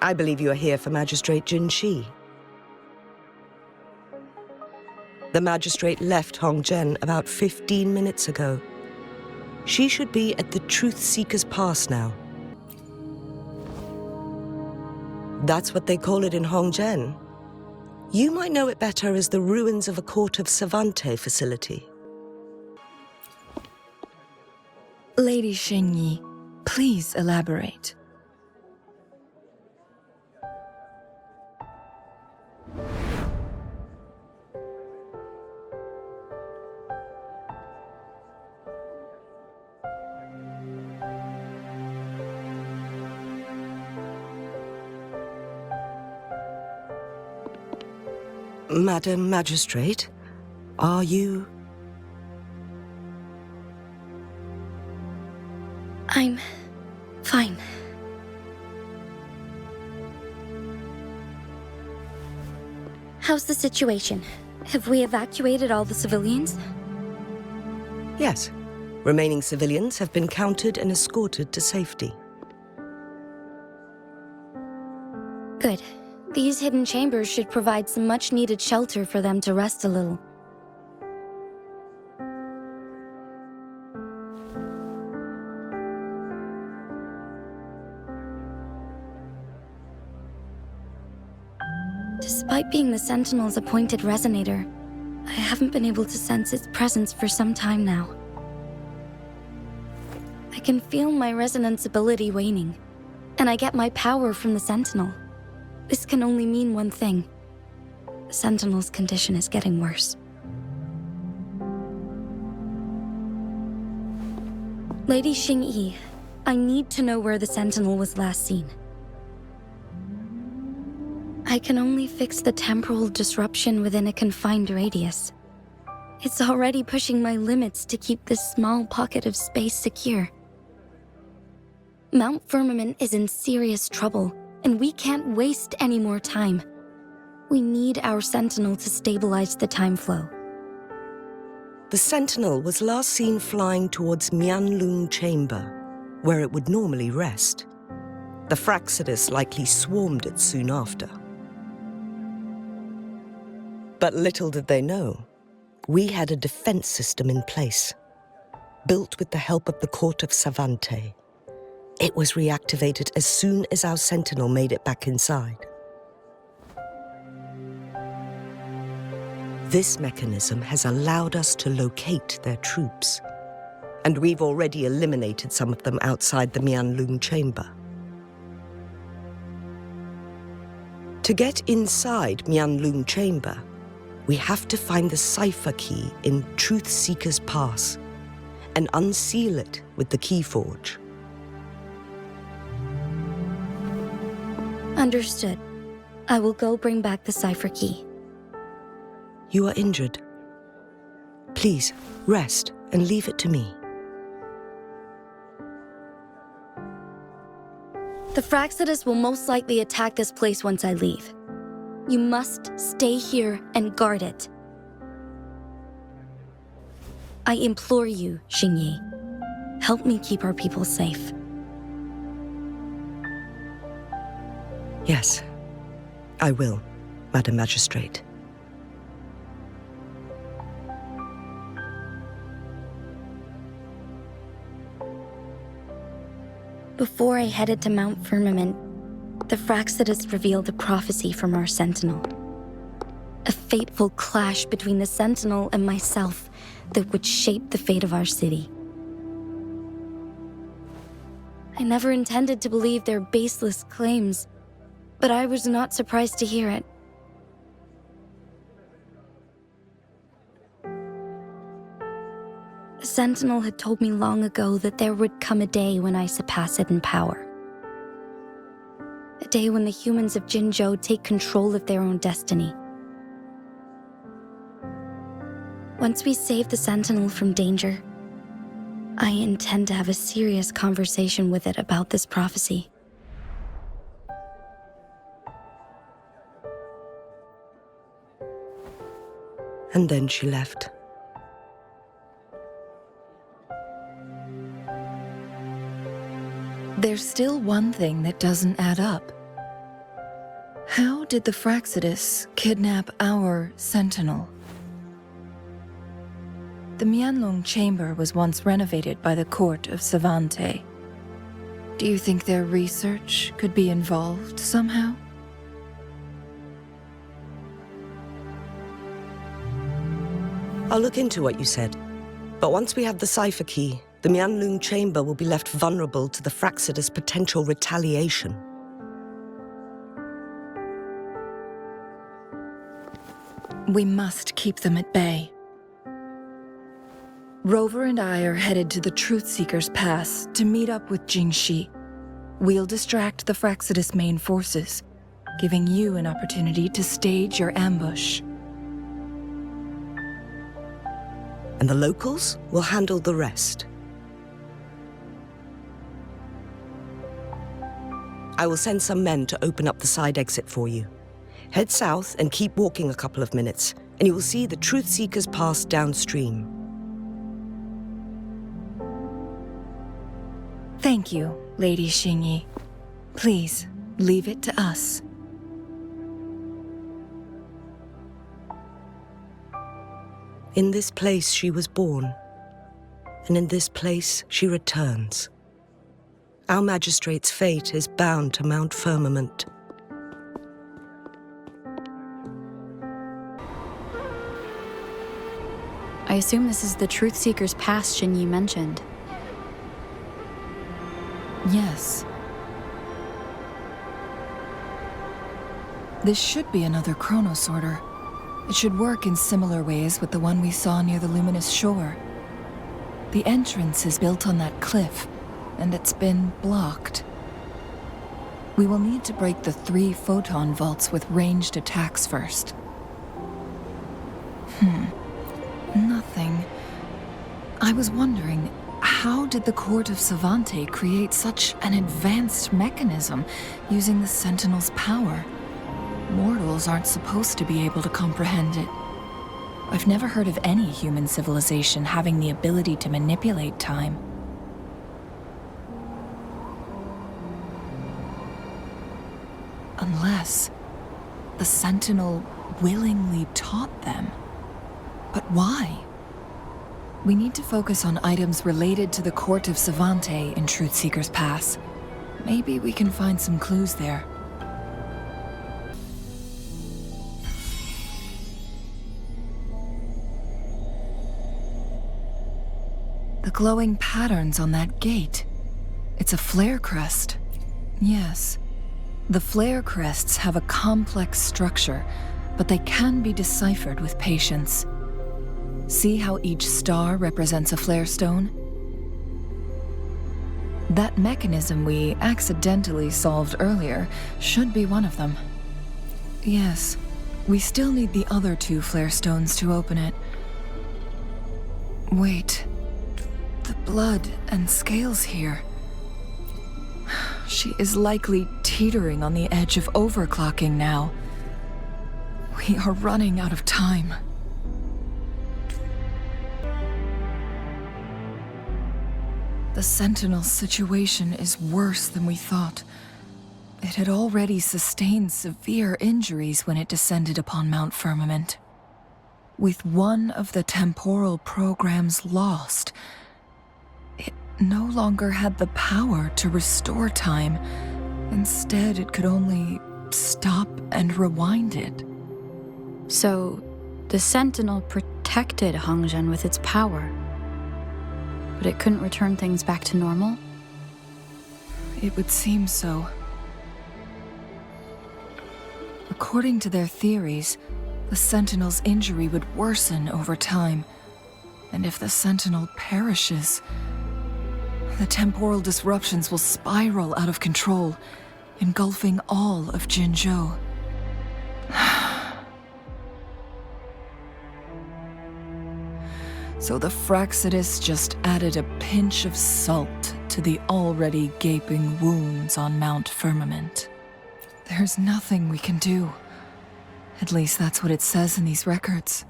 I: I believe you are here for Magistrate Jinshi. The magistrate left Hongzhen about 15 minutes ago. She should be at the Truth Seeker's Pass now. That's what they call it in Hongzhen. You might know it better as the ruins of a Court of Savante facility.
H: Lady Xingyi, please elaborate.
I: Madam Magistrate, are you...
B: I'm fine. How's the situation? Have we evacuated all the civilians?
I: Yes. Remaining civilians have been counted and escorted to safety.
B: Good. These hidden chambers should provide some much-needed shelter for them to rest a little. Despite being the Sentinel's appointed resonator, I I haven't been able to sense its presence for some time now. I can feel my resonance ability waning, and I get my power from the Sentinel. This can only mean one thing. The Sentinel's condition is getting worse. Lady Xingyi, I need to know where the Sentinel was last seen. I can only fix the temporal disruption within a confined radius. It's already pushing my limits to keep this small pocket of space secure. Mount Firmament is in serious trouble, and we can't waste any more time. We need our Sentinel to stabilize the time flow.
I: The Sentinel was last seen flying towards Mianlung Chamber, where it would normally rest. The Fraxidus likely swarmed it soon after. But little did they know, we had a defense system in place, built with the help of the court of Savante. It was reactivated as soon as our Sentinel made it back inside. This mechanism has allowed us to locate their troops, and we've already eliminated some of them outside the Mianlung Chamber. To get inside Mianlung Chamber, we have to find the cipher key in Truth Seeker's Pass and unseal it with the Keyforge.
B: Understood. I will go bring back the cipher key.
I: You are injured. Please, rest and leave it to me.
B: The Fraxidus will most likely attack this place once I leave. You must stay here and guard it. I implore you, Xingyi. Help me keep our people safe.
I: Yes, I will, Madam Magistrate.
B: Before I headed to Mount Firmament, the Fraxidus revealed a prophecy from our Sentinel. A fateful clash between the Sentinel and myself that would shape the fate of our city. I never intended to believe their baseless claims, but I was not surprised to hear it. The Sentinel had told me long ago that there would come a day when I surpass it in power. A day when the humans of Jinzhou take control of their own destiny. Once we save the Sentinel from danger, I intend to have a serious conversation with it about this prophecy.
I: And then she left.
H: There's still one thing that doesn't add up. How did the Fraxidus kidnap our Sentinel? The Mianlong Chamber was once renovated by the court of Savante. Do you think their research could be involved somehow?
I: I'll look into what you said. But once we have the cipher key, the Mianlung Chamber will be left vulnerable to the Fraxidus' potential retaliation.
H: We must keep them at bay. Rover and I are headed to the Truth Seeker's Pass to meet up with Jingxi. We'll distract the Fraxidus' main forces, giving you an opportunity to stage your ambush.
I: And the locals will handle the rest. I will send some men to open up the side exit for you. Head south and keep walking a couple of minutes, and you will see the Truth Seeker's Pass downstream.
H: Thank you, Lady Xingyi. Please, leave it to us.
I: In this place she was born, and in this place she returns. Our magistrate's fate is bound to Mount Firmament.
B: I assume this is the Truth Seeker's Pass Shinyi mentioned.
H: Yes. This should be another chronosorter. It should work in similar ways with the one we saw near the luminous shore. The entrance is built on that cliff, and it's been blocked. We will need to break the 3 photon vaults with ranged attacks first. Nothing. I was wondering, how did the Court of Savante create such an advanced mechanism using the Sentinel's power? Mortals aren't supposed to be able to comprehend it. I've never heard of any human civilization having the ability to manipulate time. Unless the Sentinel willingly taught them. But why? We need to focus on items related to the Court of Savante in Truthseeker's Pass. Maybe we can find some clues there. The glowing patterns on that gate. It's a flare crest. Yes. The flare crests have a complex structure, but they can be deciphered with patience. See how each star represents a flare stone? That mechanism we accidentally solved earlier should be one of them. Yes, we still need the other 2 flare stones to open it. Wait, the blood and scales here. She is likely teetering on the edge of overclocking now. We are running out of time. The Sentinel's situation is worse than we thought. It had already sustained severe injuries when it descended upon Mount Firmament. With one of the temporal programs lost, it no longer had the power to restore time. Instead, it could only stop and rewind it.
B: So, the Sentinel protected Hongzhen with its power, but it couldn't return things back to normal?
H: It would seem so. According to their theories, the Sentinel's injury would worsen over time, and if the Sentinel perishes, the temporal disruptions will spiral out of control, engulfing all of Jinzhou. So the Fraxidus just added a pinch of salt to the already gaping wounds on Mount Firmament. There's nothing we can do. At least that's what it says in these records.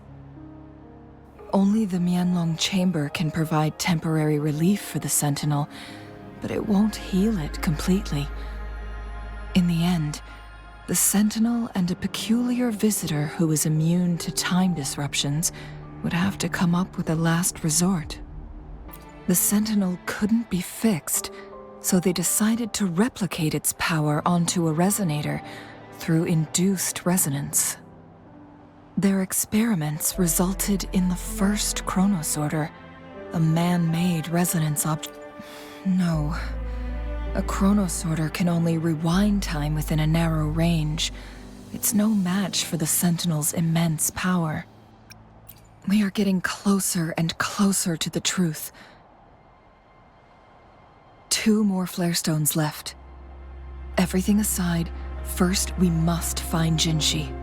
H: Only the Mianlong Chamber can provide temporary relief for the Sentinel, but it won't heal it completely. In the end, the Sentinel and a peculiar visitor who is immune to time disruptions would have to come up with a last resort. The Sentinel couldn't be fixed, so they decided to replicate its power onto a resonator through induced resonance. Their experiments resulted in the first chronosorter, a man-made resonance object. No, a chronosorter can only rewind time within a narrow range. It's no match for the Sentinel's immense power. We are getting closer and closer to the truth. 2 more flare stones left. Everything aside, first we must find Jinshi.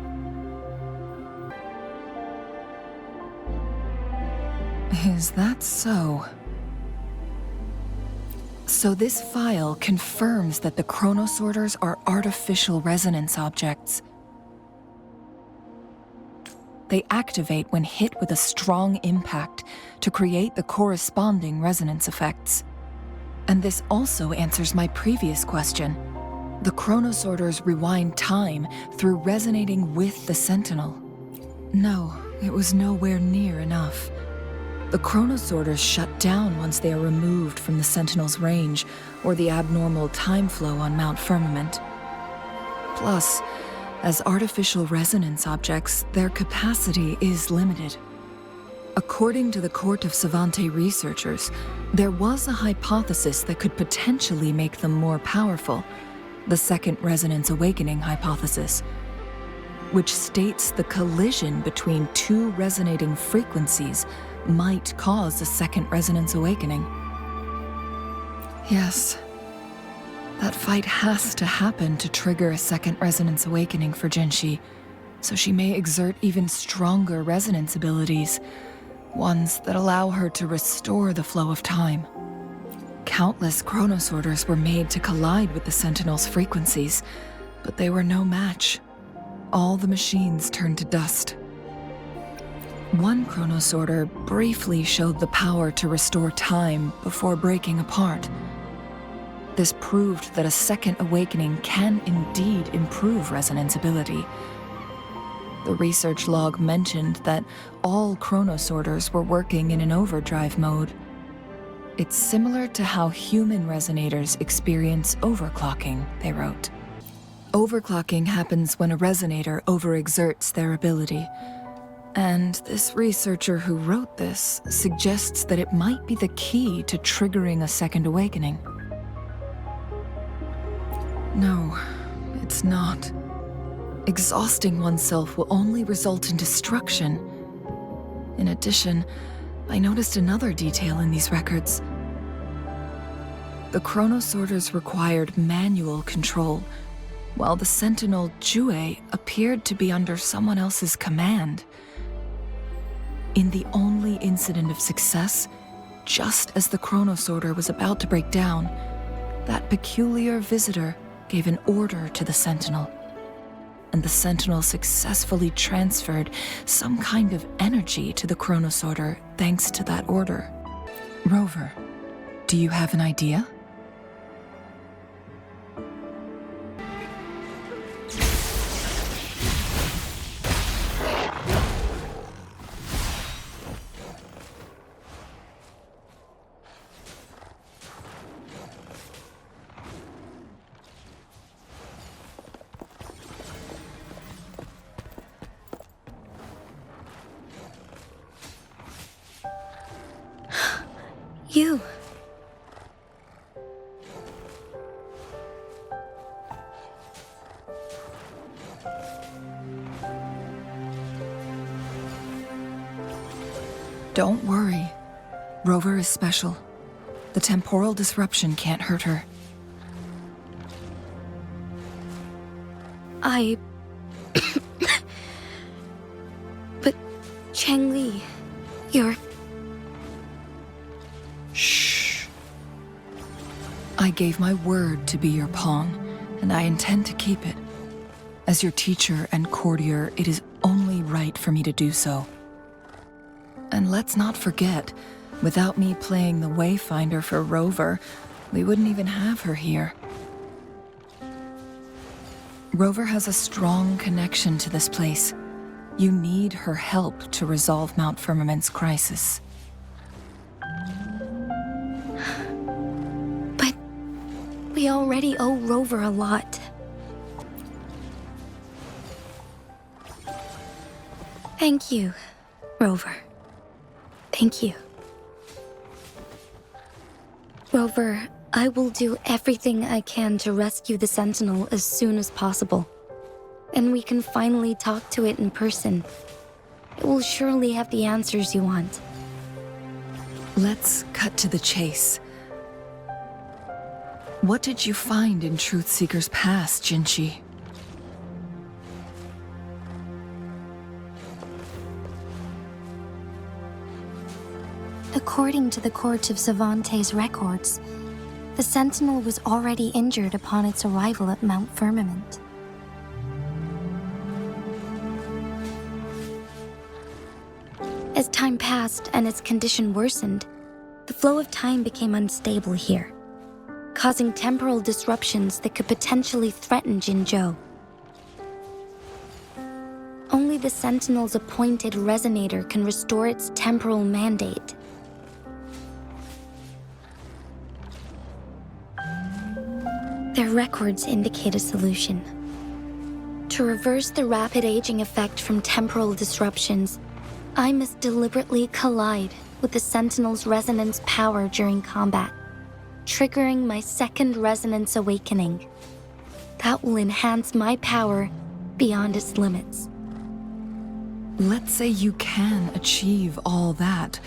H: Is that so? So this file confirms that the chronosorters are artificial resonance objects. They activate when hit with a strong impact to create the corresponding resonance effects. And this also answers my previous question. The chronosorters rewind time through resonating with the Sentinel. No, it was nowhere near enough. The chronosorters shut down once they are removed from the Sentinel's range or the abnormal time flow on Mount Firmament. Plus, as artificial resonance objects, their capacity is limited. According to the Court of Savante researchers, there was a hypothesis that could potentially make them more powerful, the Second Resonance Awakening hypothesis, which states the collision between two resonating frequencies might cause a Second Resonance Awakening. Yes, that fight has to happen to trigger a Second Resonance Awakening for Jinshi, so she may exert even stronger resonance abilities, ones that allow her to restore the flow of time. Countless chronosorters were made to collide with the Sentinel's frequencies, but they were no match. All the machines turned to dust. One chronosorter briefly showed the power to restore time before breaking apart. This proved that a second awakening can indeed improve resonance ability. The research log mentioned that all chronosorters were working in an overdrive mode. It's similar to how human resonators experience overclocking, they wrote. Overclocking happens when a resonator overexerts their ability. And this researcher who wrote this suggests that it might be the key to triggering a second awakening. No, it's not. Exhausting oneself will only result in destruction. In addition, I noticed another detail in these records. The chronosorters required manual control, while the Sentinel Jue appeared to be under someone else's command. In the only incident of success, just as the chronosorter was about to break down, that peculiar visitor gave an order to the Sentinel, and the Sentinel successfully transferred some kind of energy to the chronosorter thanks to that order. Rover, do you have an idea?
C: You.
H: Don't worry. Rover is special. The temporal disruption can't hurt her.
C: But Changli, you're...
H: Shh. I gave my word to be your pawn, and I intend to keep it. As your teacher and courtier, it is only right for me to do so. And let's not forget, without me playing the Wayfinder for Rover, we wouldn't even have her here. Rover has a strong connection to this place. You need her help to resolve Mount Firmament's crisis.
C: But we already owe Rover a lot. Thank you, Rover. Thank you. Rover, I will do everything I can to rescue the Sentinel as soon as possible. And we can finally talk to it in person. It will surely have the answers you want.
H: Let's cut to the chase. What did you find in Truthseeker's past, Jinshi?
C: According to the Court of Savante's records, the Sentinel was already injured upon its arrival at Mount Firmament. As time passed and its condition worsened, the flow of time became unstable here, causing temporal disruptions that could potentially threaten Jinzhou. Only the Sentinel's appointed resonator can restore its temporal mandate. Their records indicate a solution. To reverse the rapid aging effect from temporal disruptions, I must deliberately collide with the Sentinel's resonance power during combat, triggering my second resonance awakening. That will enhance my power beyond its limits.
H: Let's say you can achieve all that,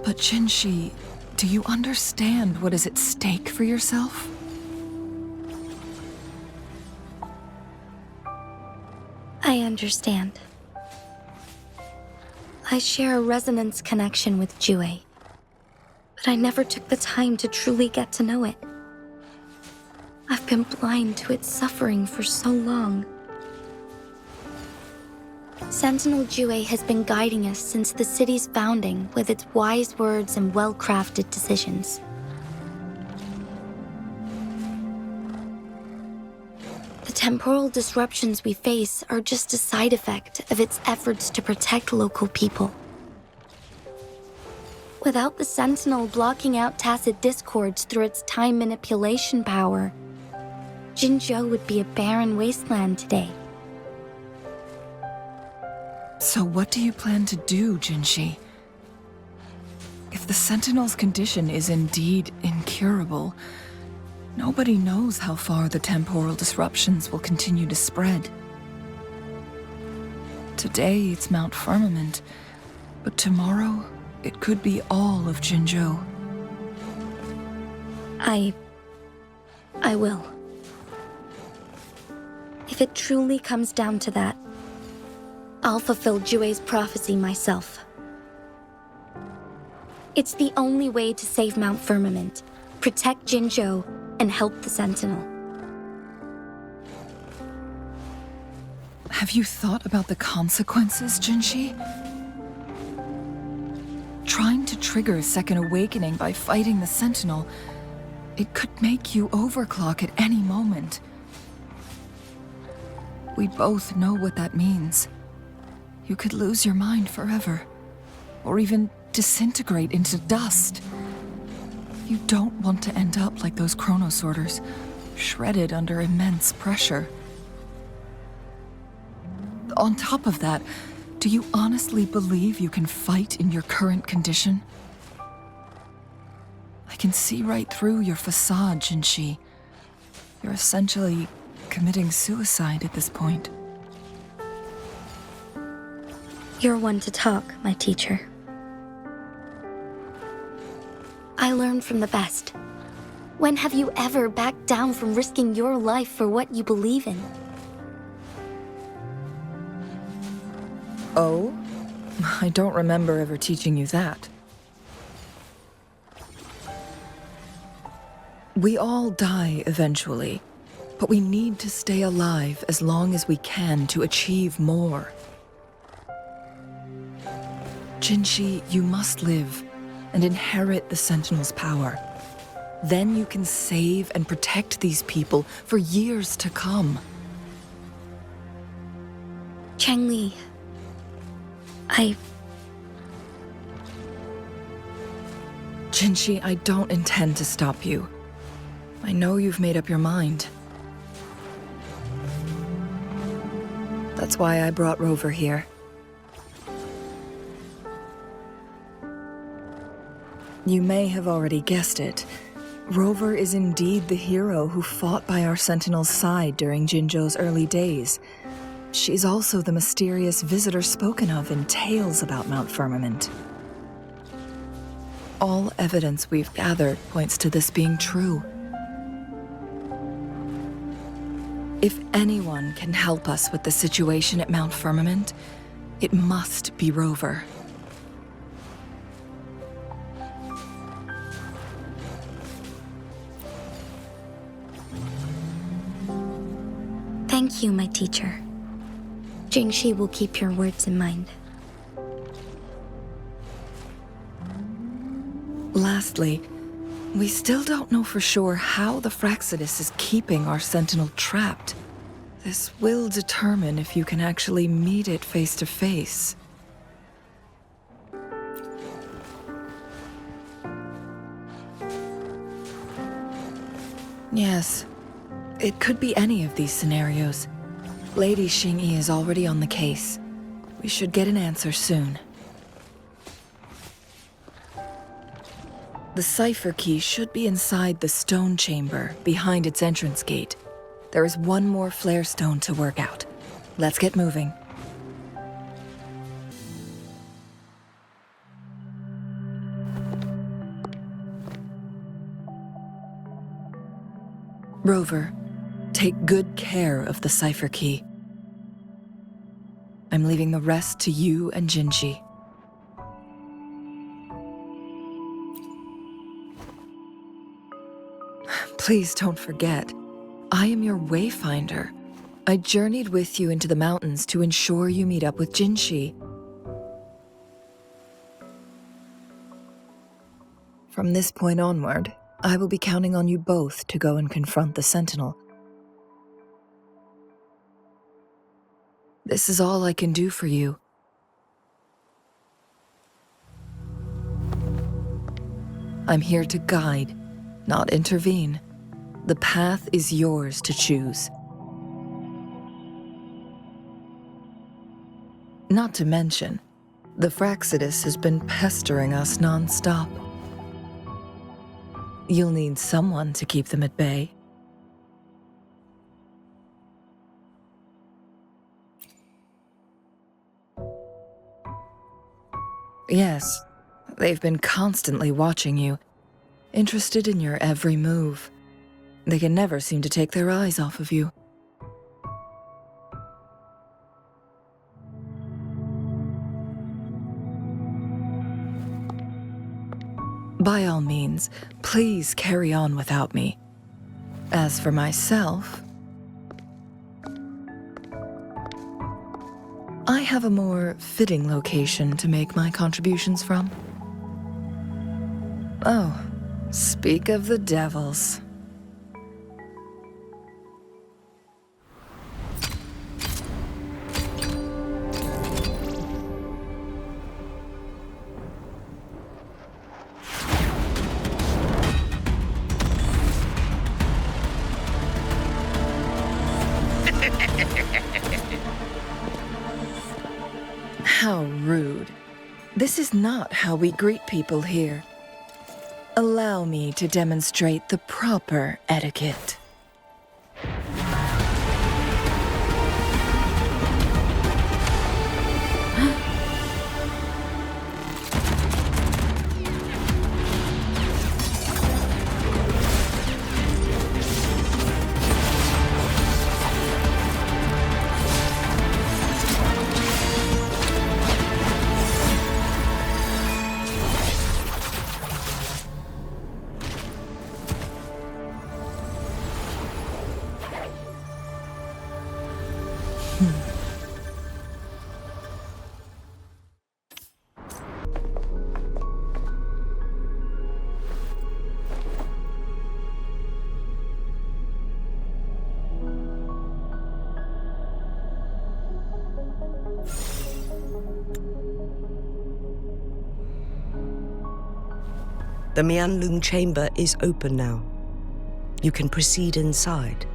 H: but Jinshi, do you understand what is at stake for yourself?
C: I understand. I share a resonance connection with Jue, but I never took the time to truly get to know it. I've been blind to its suffering for so long. Sentinel Jue has been guiding us since the city's founding with its wise words and well-crafted decisions. The temporal disruptions we face are just a side effect of its efforts to protect local people. Without the Sentinel blocking out tacit discords through its time manipulation power, Jinzhou would be a barren wasteland today.
H: So what do you plan to do, Jinshi? If the Sentinel's condition is indeed incurable, nobody knows how far the temporal disruptions will continue to spread. Today it's Mount Firmament, but tomorrow it could be all of Jinzhou.
C: I will. If it truly comes down to that, I'll fulfill Jue's prophecy myself. It's the only way to save Mount Firmament, protect Jinzhou, and help the Sentinel.
H: Have you thought about the consequences, Jinshi? Trying to trigger a second awakening by fighting the Sentinel, it could make you overclock at any moment. We both know what that means. You could lose your mind forever, or even disintegrate into dust. You don't want to end up like those chronosorters, shredded under immense pressure. On top of that, do you honestly believe you can fight in your current condition? I can see right through your facade, Jinshi. You're essentially committing suicide at this point.
C: You're one to talk, my teacher. I learn from the best. When have you ever backed down from risking your life for what you believe in?
H: Oh? I don't remember ever teaching you that. We all die eventually, but we need to stay alive as long as we can to achieve more. Jinshi, you must live and inherit the Sentinel's power. Then you can save and protect these people for years to come.
C: Chengli,
H: Jinshi, I don't intend to stop you. I know you've made up your mind. That's why I brought Rover here. You may have already guessed it. Rover is indeed the hero who fought by our Sentinel's side during Jinzhou's early days. She's also the mysterious visitor spoken of in tales about Mount Firmament. All evidence we've gathered points to this being true. If anyone can help us with the situation at Mount Firmament, it must be Rover.
C: thank you, my teacher. Jingxi will keep your words in mind.
H: Lastly, we still don't know for sure how the Fraxidus is keeping our Sentinel trapped. This will determine if you can actually meet it face to face. Yes, it could be any of these scenarios. Lady Xingyi is already on the case. We should get an answer soon. The cipher key should be inside the stone chamber, behind its entrance gate. There is one more flare stone to work out. Let's get moving. Rover, take good care of the cipher key. I'm leaving the rest to you and Jinji. Please don't forget, I am your wayfinder. I journeyed with you into the mountains to ensure you meet up with Jinshi. From this point onward, I will be counting on you both to go and confront the Sentinel. This is all I can do for you. I'm here to guide, not intervene. The path is yours to choose. Not to mention, the Fraxidus has been pestering us non-stop. You'll need someone to keep them at bay. Yes, they've been constantly watching you, interested in your every move. They can never seem to take their eyes off of you. By all means, please carry on without me. As for myself, I have a more fitting location to make my contributions from. Oh, speak of the devils. How rude. This is not how we greet people here. Allow me to demonstrate the proper etiquette.
I: The Mianlung chamber is open now. You can proceed inside.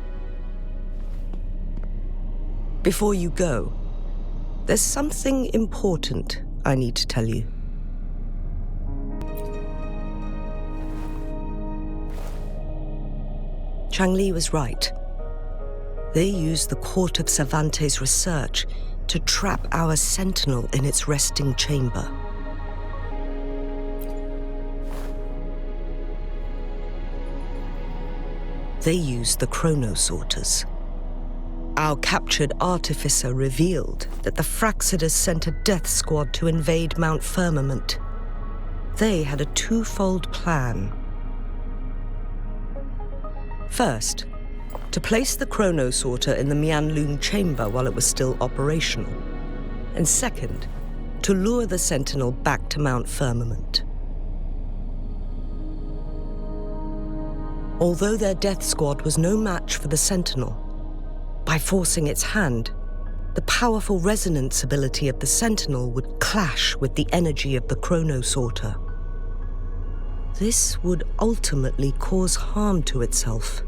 I: Before you go, there's something important I need to tell you. Changli was right. They used the Court of Cervantes' research to trap our Sentinel in its resting chamber. They used the chronosorters. Our captured artificer revealed that the Fraxidus sent a death squad to invade Mount Firmament. They had a twofold plan. First, to place the chronosorter in the Mianlung chamber while it was still operational. And second, to lure the Sentinel back to Mount Firmament. Although their death squad was no match for the Sentinel, by forcing its hand, the powerful resonance ability of the Sentinel would clash with the energy of the chronosorter. This would ultimately cause harm to itself.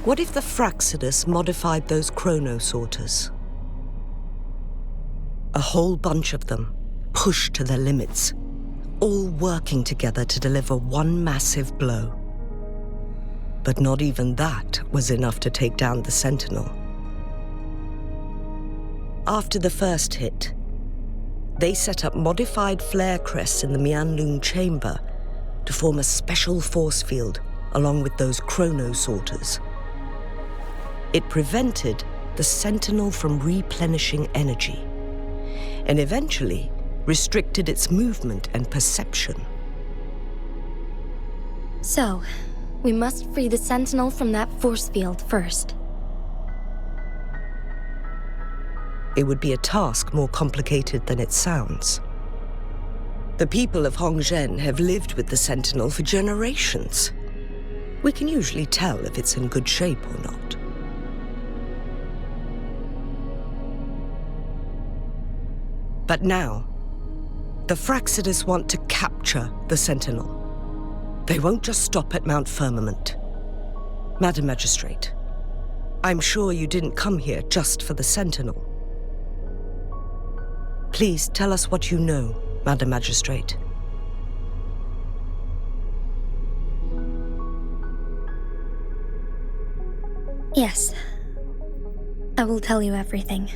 I: What if the Fraxidus modified those chronosorters? A whole bunch of them, pushed to their limits, all working together to deliver one massive blow. But not even that was enough to take down the Sentinel. After the first hit, they set up modified flare crests in the Mianlung chamber to form a special force field along with those chrono sorters. It prevented the Sentinel from replenishing energy, and eventually restricted its movement and perception.
C: So, we must free the Sentinel from that force field first.
I: It would be a task more complicated than it sounds. The people of Hongzhen have lived with the Sentinel for generations. We can usually tell if it's in good shape or not. But now, the Fraxidus want to capture the Sentinel. They won't just stop at Mount Firmament. Madam Magistrate, I'm sure you didn't come here just for the Sentinel. Please tell us what you know, Madam Magistrate.
C: Yes. I will tell you everything.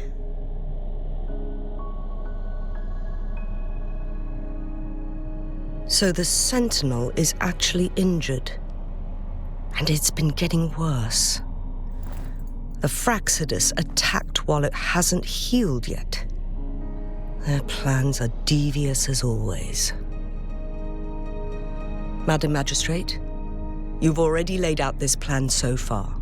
I: So the Sentinel is actually injured. And it's been getting worse. The Fraxidus attacked while it hasn't healed yet. Their plans are devious as always. Madam Magistrate, you've already laid out this plan so far.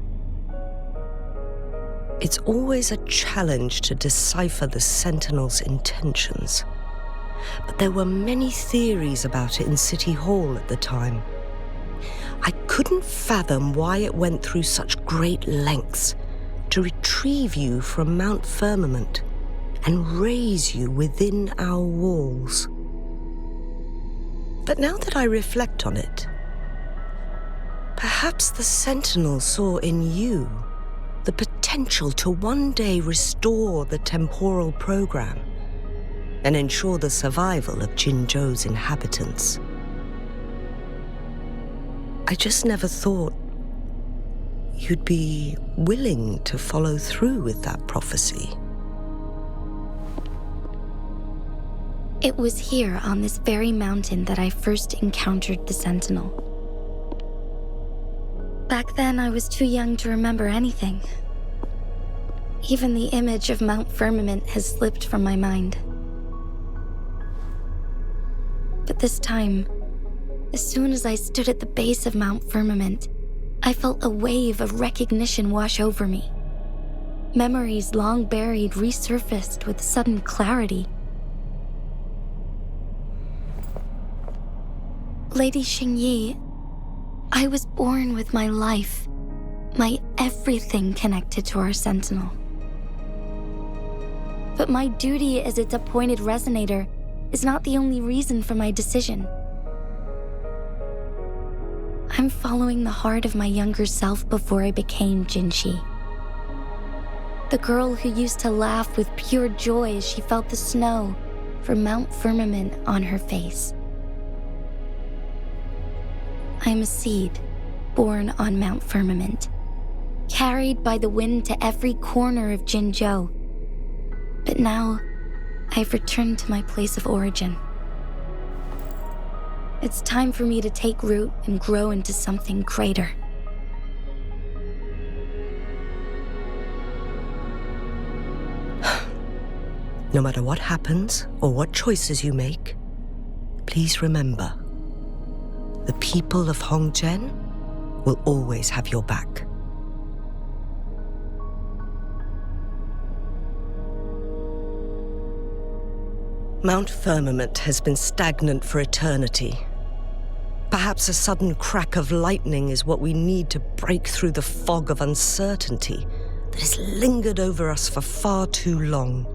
I: It's always a challenge to decipher the Sentinel's intentions. But there were many theories about it in City Hall at the time. I couldn't fathom why it went through such great lengths to retrieve you from Mount Firmament and raise you within our walls. But now that I reflect on it, perhaps the Sentinel saw in you the potential to one day restore the temporal program and ensure the survival of Jinzhou's inhabitants. I just never thought you'd be willing to follow through with that prophecy.
C: It was here on this very mountain that I first encountered the Sentinel. Back then, I was too young to remember anything. Even the image of Mount Firmament has slipped from my mind. But this time, as soon as I stood at the base of Mount Firmament, I felt a wave of recognition wash over me. Memories long buried resurfaced with sudden clarity. Lady Xingyi, I was born with my life, my everything connected to our Sentinel. But my duty as its appointed resonator is not the only reason for my decision. I'm following the heart of my younger self before I became Jinshi. The girl who used to laugh with pure joy as she felt the snow from Mount Firmament on her face. I'm a seed born on Mount Firmament, carried by the wind to every corner of Jinzhou. But now, I've returned to my place of origin. It's time for me to take root and grow into something greater.
I: No matter what happens or what choices you make, please remember, the people of Hongzhen will always have your back. Mount Firmament has been stagnant for eternity. Perhaps a sudden crack of lightning is what we need to break through the fog of uncertainty that has lingered over us for far too long.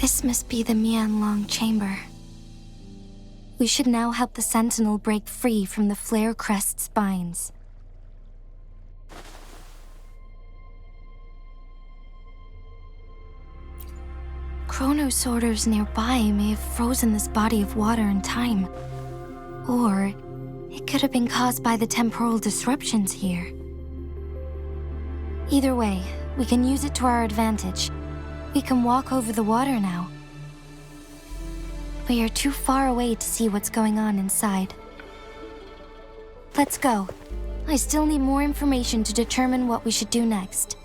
C: This must be the Hualong chamber. We should now help the Sentinel break free from the Flare Crest spines. Chronos orders nearby may have frozen this body of water in time. Or it could have been caused by the temporal disruptions here. Either way, we can use it to our advantage. We can walk over the water now. We are too far away to see what's going on inside. Let's go. I still need more information to determine what we should do next.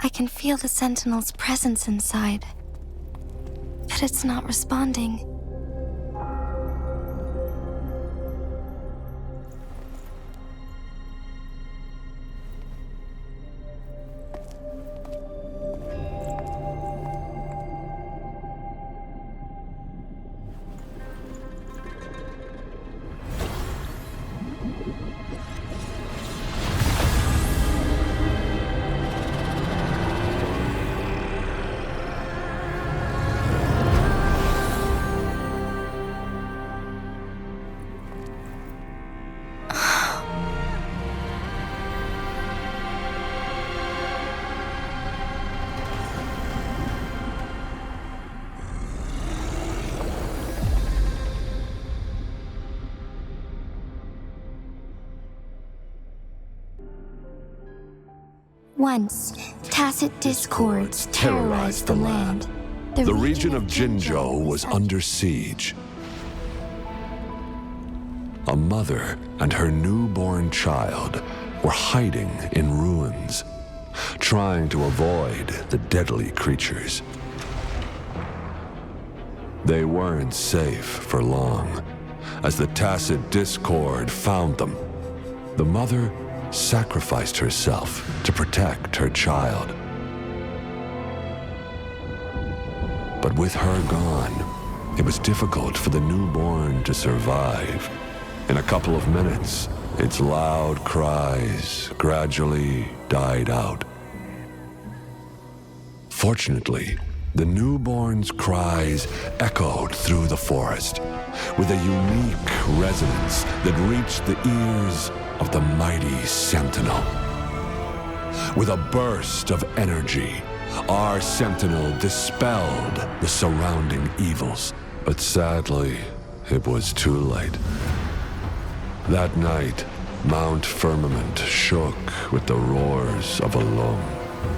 C: I can feel the Sentinel's presence inside, but it's not responding. Once, tacit discords terrorized the land.
F: The region of Jinzhou was under siege. A mother and her newborn child were hiding in ruins, trying to avoid the deadly creatures. They weren't safe for long, as the tacit discord found them. The mother sacrificed herself to protect her child. But with her gone, it was difficult for the newborn to survive. In a couple of minutes, its loud cries gradually died out. Fortunately, the newborn's cries echoed through the forest with a unique resonance that reached the ears of the mighty Sentinel. With a burst of energy, our Sentinel dispelled the surrounding evils. But sadly, it was too late. That night, Mount Firmament shook with the roars of Hualong,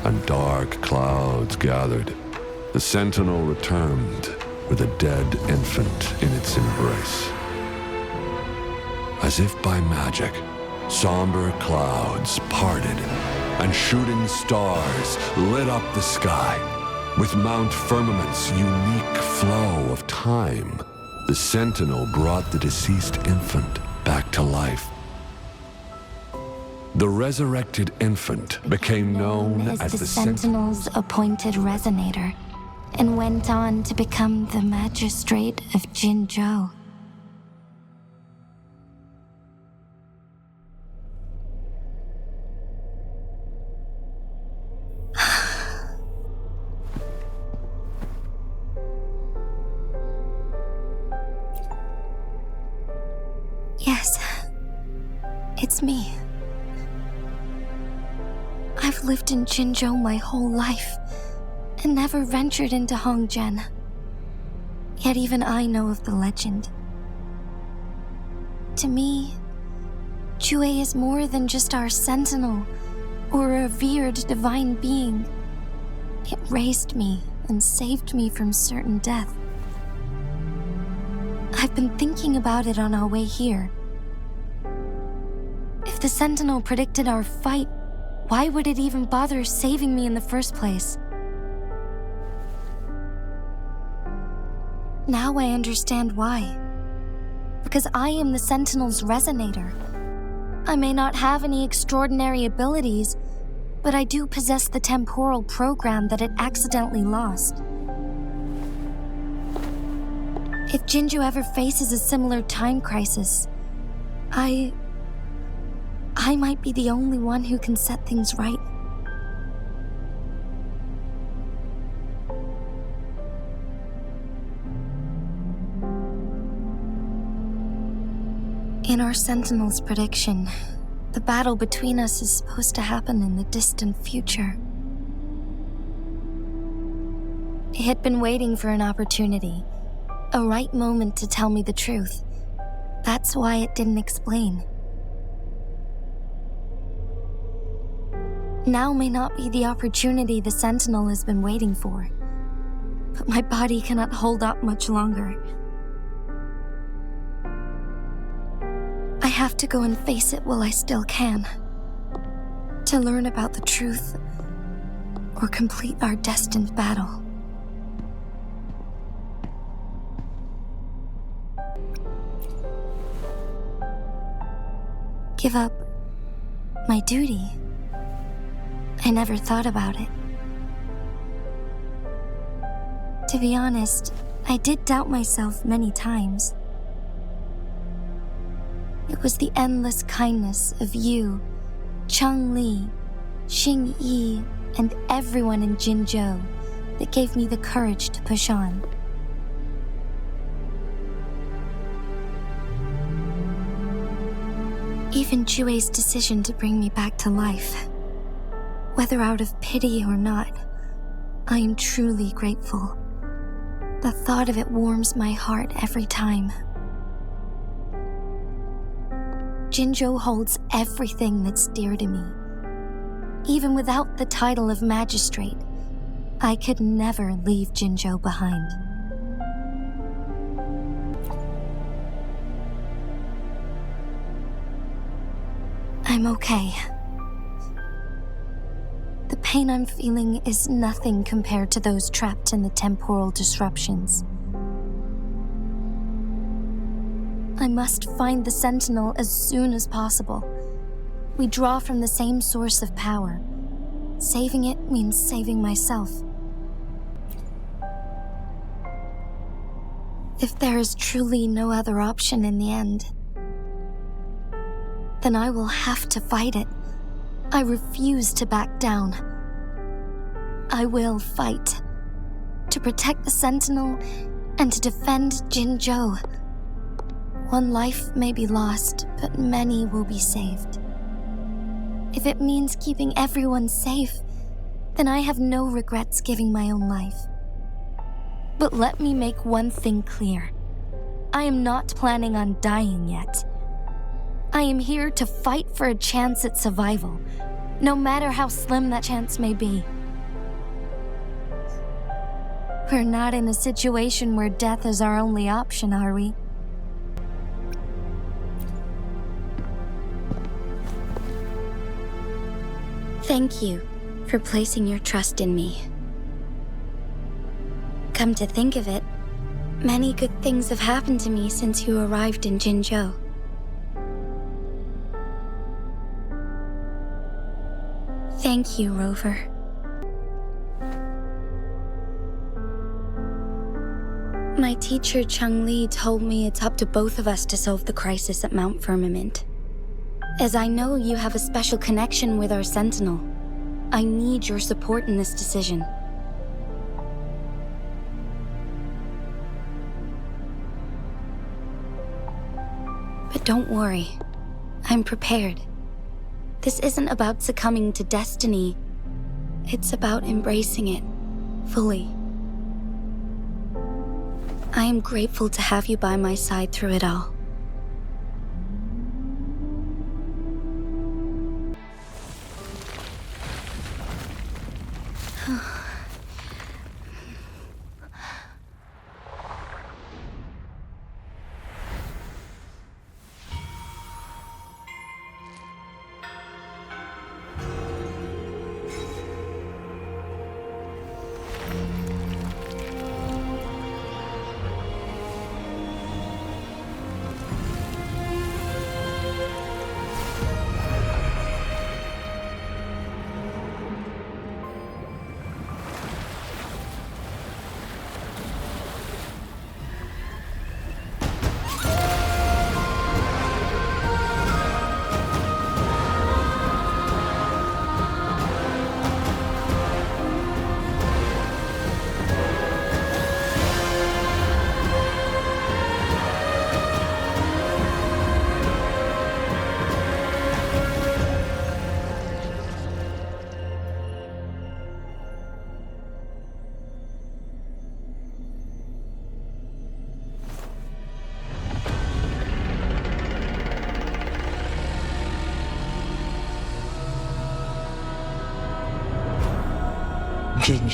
F: and dark clouds gathered. The Sentinel returned with a dead infant in its embrace. As if by magic, somber clouds parted, and shooting stars lit up the sky. With Mount Firmament's unique flow of time, the Sentinel brought the deceased infant back to life. The resurrected infant became known as the
C: Sentinel's appointed resonator, and went on to become the Magistrate of Jinzhou. Yes, it's me. I've lived in Jinzhou my whole life, and never ventured into Hongzhen. Yet even I know of the legend. To me, Jue is more than just our sentinel, or a revered divine being. It raised me and saved me from certain death. I've been thinking about it on our way here. If the Sentinel predicted our fight, why would it even bother saving me in the first place? Now I understand why. Because I am the Sentinel's resonator. I may not have any extraordinary abilities, but I do possess the temporal program that it accidentally lost. If Jinzhou ever faces a similar time crisis, I might be the only one who can set things right. In our Sentinel's prediction, the battle between us is supposed to happen in the distant future. It had been waiting for an opportunity, a right moment to tell me the truth. That's why it didn't explain. Now may not be the opportunity the Sentinel has been waiting for, but my body cannot hold up much longer. I have to go and face it while I still can, to learn about the truth or complete our destined battle. Give up my duty. I never thought about it. To be honest, I did doubt myself many times. It was the endless kindness of you, Cheng Li, Xing Yi, and everyone in Jinzhou that gave me the courage to push on. Even Jue's decision to bring me back to life, whether out of pity or not, I am truly grateful. The thought of it warms my heart every time. Jinzhou holds everything that's dear to me. Even without the title of magistrate, I could never leave Jinzhou behind. I'm okay. The pain I'm feeling is nothing compared to those trapped in the temporal disruptions. I must find the Sentinel as soon as possible. We draw from the same source of power. Saving it means saving myself. If there is truly no other option in the end, then I will have to fight it. I refuse to back down. I will fight. To protect the Sentinel and to defend Jinzhou. One life may be lost, but many will be saved. If it means keeping everyone safe, then I have no regrets giving my own life. But let me make one thing clear. I am not planning on dying yet. I am here to fight for a chance at survival, no matter how slim that chance may be. We're not in a situation where death is our only option, are we? Thank you for placing your trust in me. Come to think of it, many good things have happened to me since you arrived in Jinzhou. Thank you, Rover. My teacher, Cheng Li, told me it's up to both of us to solve the crisis at Mount Firmament. As I know you have a special connection with our Sentinel, I need your support in this decision. But don't worry, I'm prepared. This isn't about succumbing to destiny. It's about embracing it fully. I am grateful to have you by my side through it all.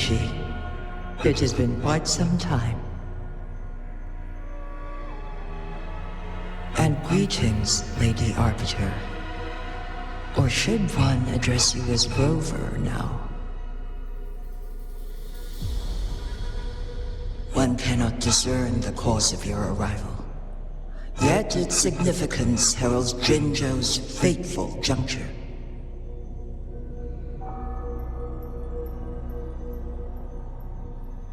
J: Jinshi. It has been quite some time. And greetings, Lady Arbiter. Or should one address you as Rover now? One cannot discern the cause of your arrival. Yet its significance heralds Jinzhou's fateful juncture.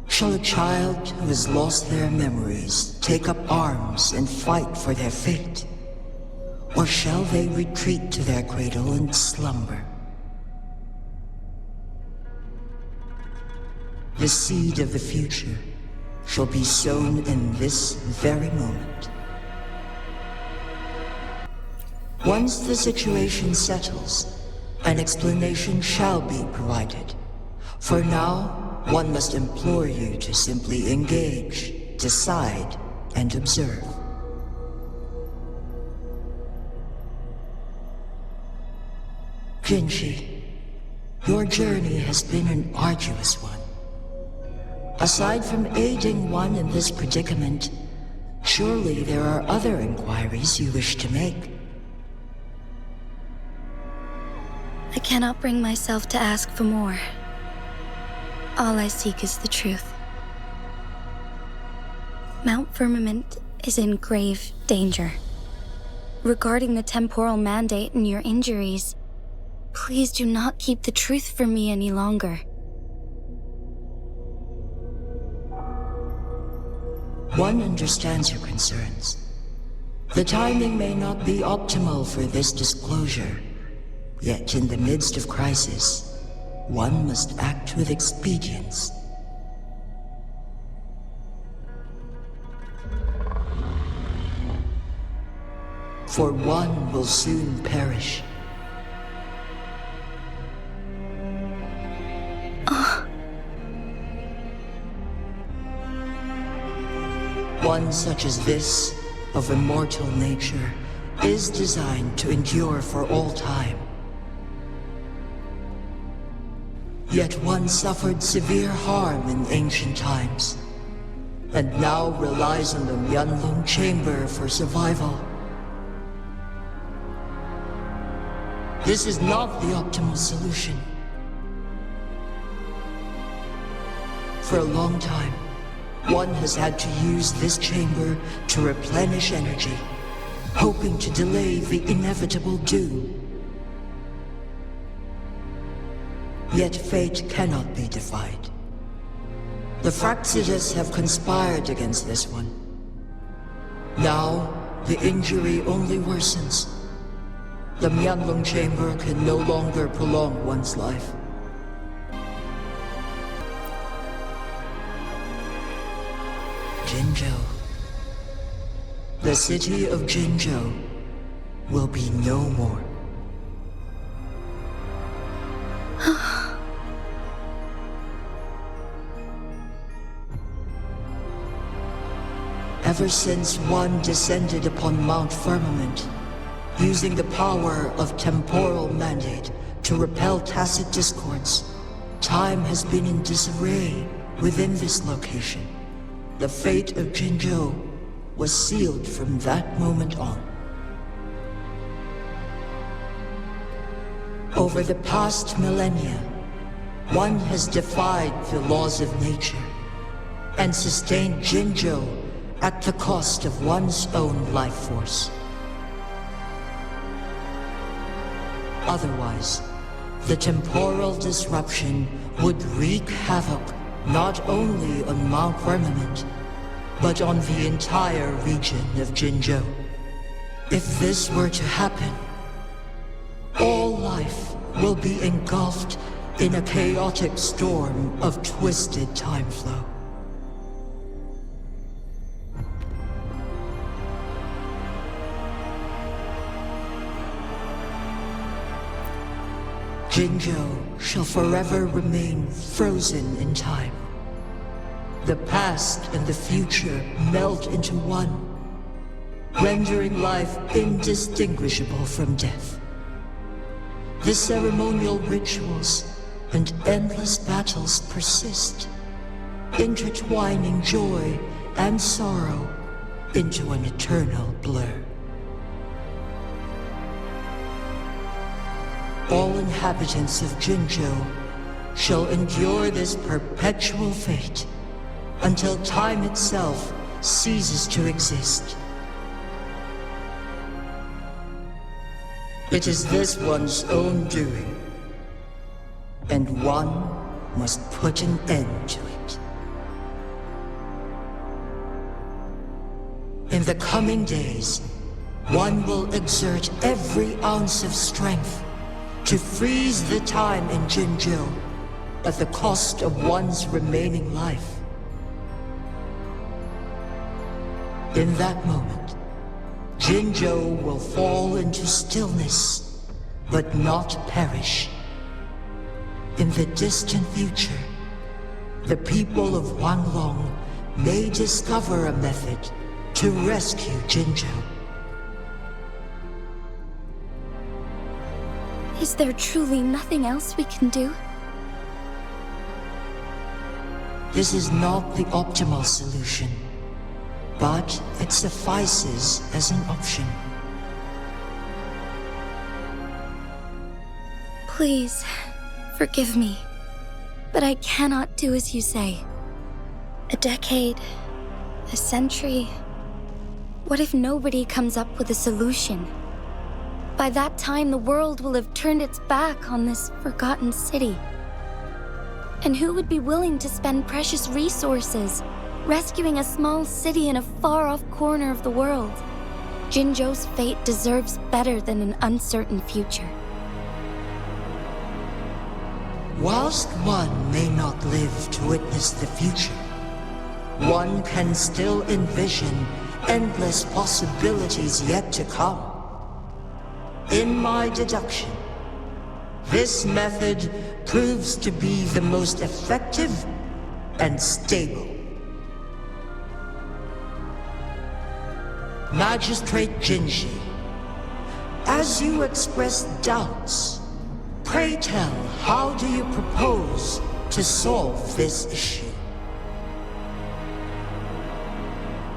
J: Shall a child who has lost their memories take up arms and fight for their fate? Or shall they retreat to their cradle and slumber? The seed of the future shall be sown in this very moment. Once the situation settles, an explanation shall be provided. For now, one must implore you to simply engage, decide, and observe. Jinshi, your journey has been an arduous one. Aside from aiding one in this predicament, surely there are other inquiries you wish to make.
B: I cannot bring myself to ask for more. All I seek is the truth. Mount Firmament is in grave danger. Regarding the temporal mandate and your injuries, please do not keep the truth from me any longer.
J: One understands your concerns. The timing may not be optimal for this disclosure, yet in the midst of crisis, one must act with expedience. For one will soon perish. One such as this, of immortal nature, is designed to endure for all time. Yet one suffered severe harm in ancient times, and now relies on the Hualong chamber for survival. This is not the optimal solution. For a long time, one has had to use this chamber to replenish energy, hoping to delay the inevitable doom. Yet fate cannot be defied. The Fraxidus have conspired against this one. Now, the injury only worsens. The Hualong chamber can no longer prolong one's life. Jinzhou. The city of Jinzhou will be no more. Ever since one descended upon Mount Firmament, using the power of temporal mandate to repel tacit discords, time has been in disarray within this location. The fate of Jinzhou was sealed from that moment on. Over the past millennia, one has defied the laws of nature and sustained Jinzhou at the cost of one's own life force. Otherwise, the temporal disruption would wreak havoc not only on Mount Firmament, but on the entire region of Jinzhou. If this were to happen, all life will be engulfed in a chaotic storm of twisted time flow. Jinzhou shall forever remain frozen in time. The past and the future melt into one, rendering life indistinguishable from death. The ceremonial rituals and endless battles persist, intertwining joy and sorrow into an eternal blur. All inhabitants of Jinzhou shall endure this perpetual fate until time itself ceases to exist. It is this one's own doing, and one must put an end to it. In the coming days, one will exert every ounce of strength to freeze the time in Jinzhou at the cost of one's remaining life. In that moment, Jinzhou will fall into stillness, but not perish. In the distant future, the people of Hualong may discover a method to rescue Jinzhou.
C: Is there truly nothing else we can do?
J: This is not the optimal solution, but it suffices as an option.
C: Please, forgive me, but I cannot do as you say. A decade, a century. What if nobody comes up with a solution? By that time, the world will have turned its back on this forgotten city. And who would be willing to spend precious resources rescuing a small city in a far-off corner of the world? Jinzhou's fate deserves better than an uncertain future.
J: Whilst one may not live to witness the future, one can still envision endless possibilities yet to come. In my deduction, this method proves to be the most effective and stable. Magistrate Jinji, as you express doubts, pray tell, how do you propose to solve this issue?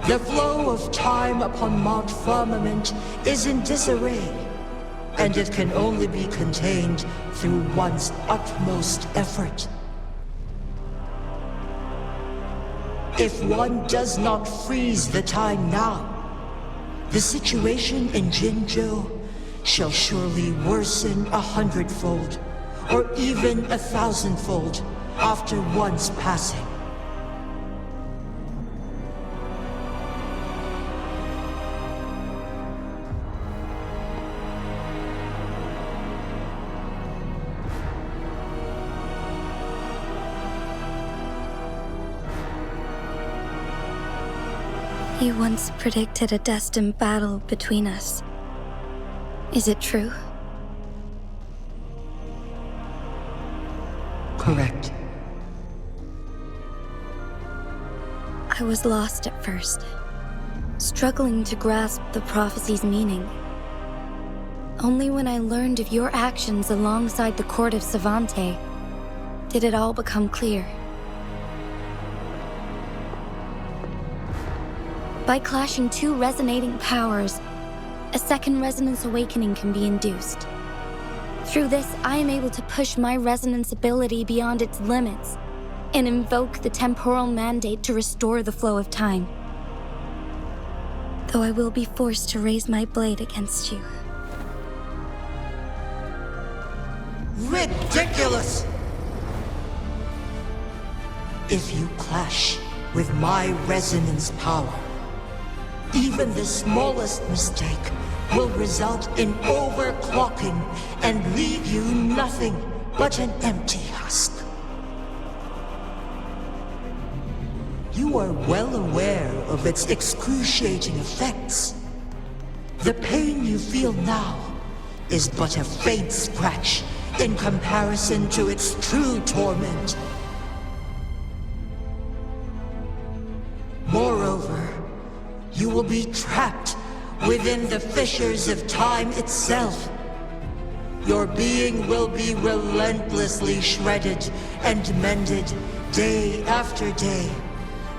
J: The flow of time upon Mount Firmament is in disarray, and it can only be contained through one's utmost effort. If one does not freeze the time now, the situation in Jinzhou shall surely worsen 100-fold, or even 1,000-fold after one's passing.
C: You once predicted a destined battle between us. Is it true?
J: Correct.
C: I was lost at first, struggling to grasp the prophecy's meaning. Only when I learned of your actions alongside the court of Savante did it all become clear. By clashing two resonating powers, a second resonance awakening can be induced. Through this, I am able to push my resonance ability beyond its limits and invoke the temporal mandate to restore the flow of time. Though I will be forced to raise my blade against you.
J: Ridiculous! If you clash with my resonance power, even the smallest mistake will result in overclocking and leave you nothing but an empty husk. You are well aware of its excruciating effects. The pain you feel now is but a faint scratch in comparison to its true torment. Moreover, you will be trapped within the fissures of time itself. your being will be relentlessly shredded and mended day after day,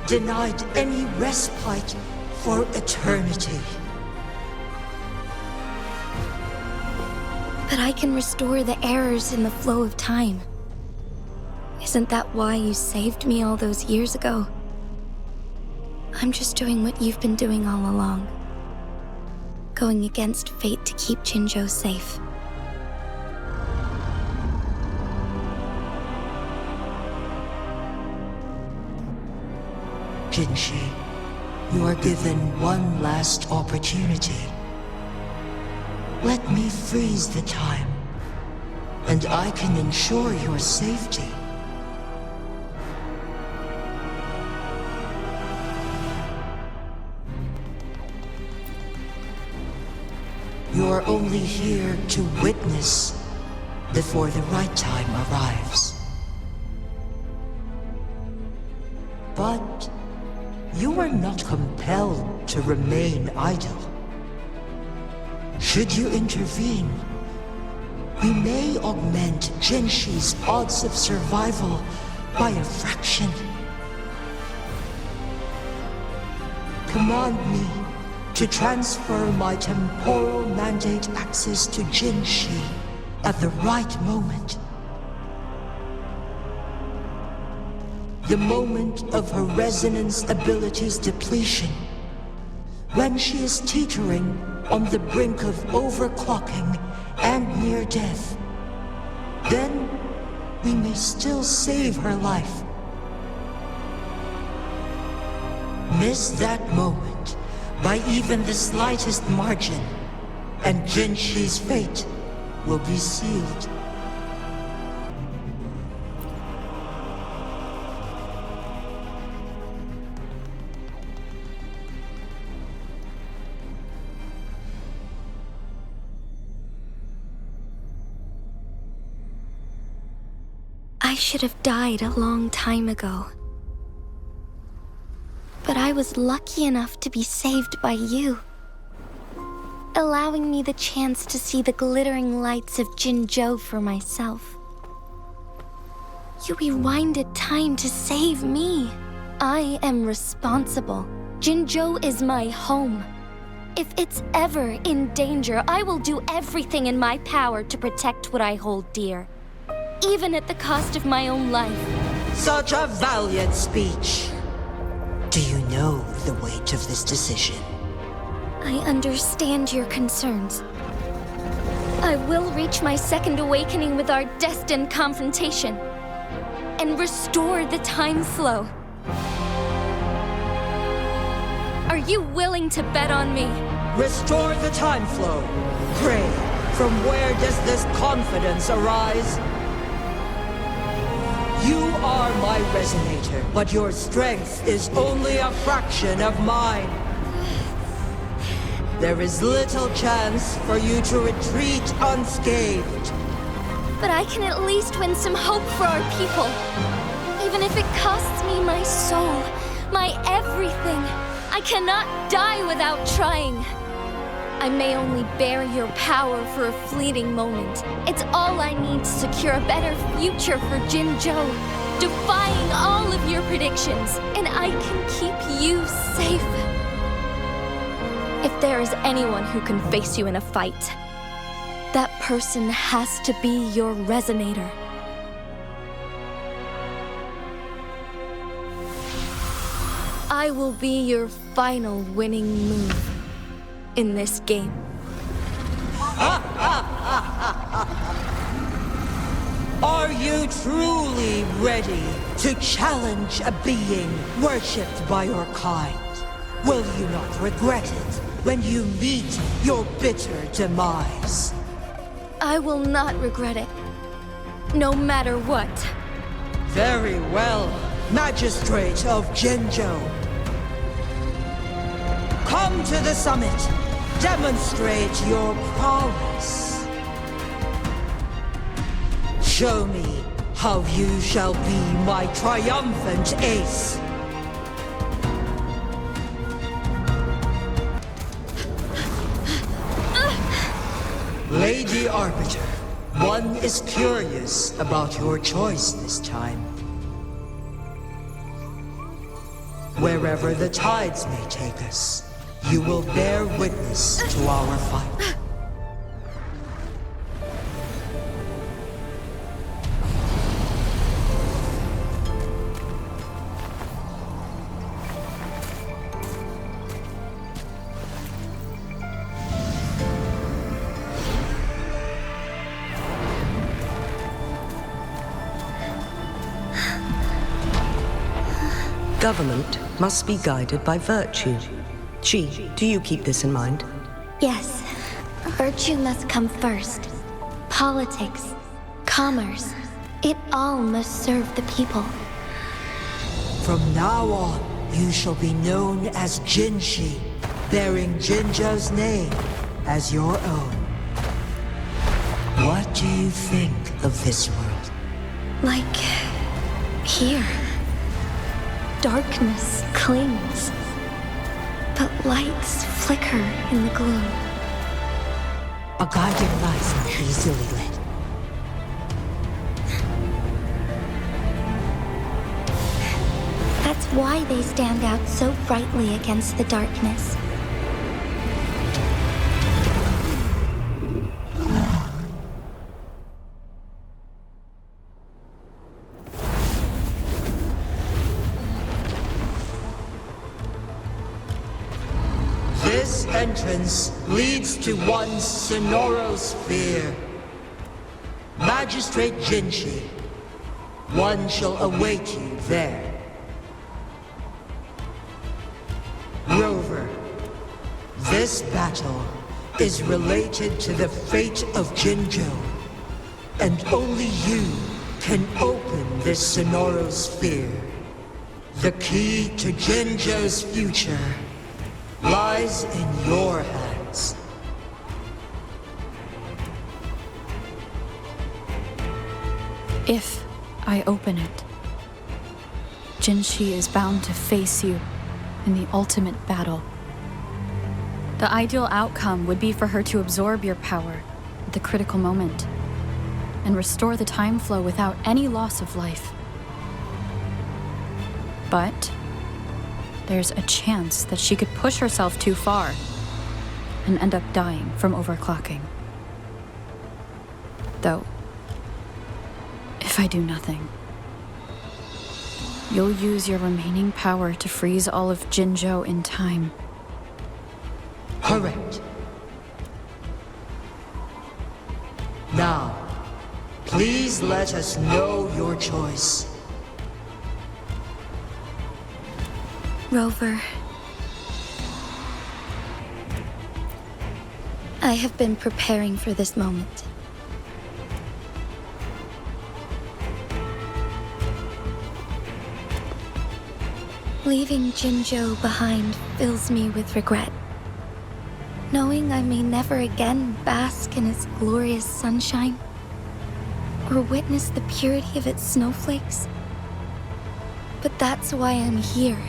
J: denied any respite for eternity.
C: But I can restore the errors in the flow of time. Isn't that why you saved me all those years ago? I'm just doing what you've been doing all along. Going against fate to keep Jinzhou safe.
J: Jinshi, you are given one last opportunity. Let me freeze the time, and I can ensure your safety. You are only here to witness before the right time arrives. But you are not compelled to remain idle. Should you intervene, we may augment Jinshi's odds of survival by a fraction. Command me to transfer my temporal mandate access to Jinshi at the right moment. The moment of her resonance ability's depletion, when she is teetering on the brink of overclocking and near death. Then we may still save her life. Miss that moment by even the slightest margin, and Jinshi's fate will be sealed.
C: I should have died a long time ago. But I was lucky enough to be saved by you, allowing me the chance to see the glittering lights of Jinzhou for myself. You rewinded time to save me. I am responsible. Jinzhou is my home. If it's ever in danger, I will do everything in my power to protect what I hold dear, even at the cost of my own life.
J: Such a valiant speech. Do you know the weight of this decision?
C: I understand your concerns. I will reach my second awakening with our destined confrontation and restore the time flow. Are you willing to bet on me?
J: Restore the time flow. Pray, from where does this confidence arise? You are my resonator, but your strength is only a fraction of mine. There is little chance for you to retreat unscathed.
C: But I can at least win some hope for our people. Even if it costs me my soul, my everything. I cannot die without trying. I may only bear your power for a fleeting moment. It's all I need to secure a better future for Jinzhou, defying all of your predictions, and I can keep you safe. If there is anyone who can face you in a fight, that person has to be your resonator. I will be your final winning move in this game.
J: Are you truly ready to challenge a being worshipped by your kind? Will you not regret it when you meet your bitter demise?
C: I will not regret it, no matter what.
J: Very well, Magistrate of Jinzhou. Come to the summit. Demonstrate your prowess. Show me how you shall be my triumphant ace. Lady Arbiter, One is curious about your choice this time. Wherever the tides may take us, you will bear witness to our fight.
I: Government must be guided by virtue. Chi, do you keep this in mind?
C: Yes, virtue must come first. Politics, commerce, it all must serve the people.
J: From now on, you shall be known as Jinshi, bearing Jinzhou's name as your own. What do you think of this world?
C: Like here. Darkness clings, but lights flicker in the gloom.
J: A guiding light easily lit.
C: That's why they stand out so brightly against the darkness.
J: This entrance leads to one's Sonoro sphere. Magistrate Jinshi, one shall await you there. Rover, this battle is related to the fate of Jinzhou, and only you can open this Sonoro sphere. The key to Jinzhou's future lies in your hands.
B: If I open it, Jinshi is bound to face you in the ultimate battle. The ideal outcome would be for her to absorb your power at the critical moment and restore the time flow without any loss of life. But there's a chance that she could push herself too far and end up dying from overclocking. Though, if I do nothing, you'll use your remaining power to freeze all of Jinzhou in time.
J: Correct. Now, please let us know your choice.
C: Rover, I have been preparing for this moment. Leaving Jinzhou behind fills me with regret. Knowing I may never again bask in its glorious sunshine, or witness the purity of its snowflakes. But that's why I'm here.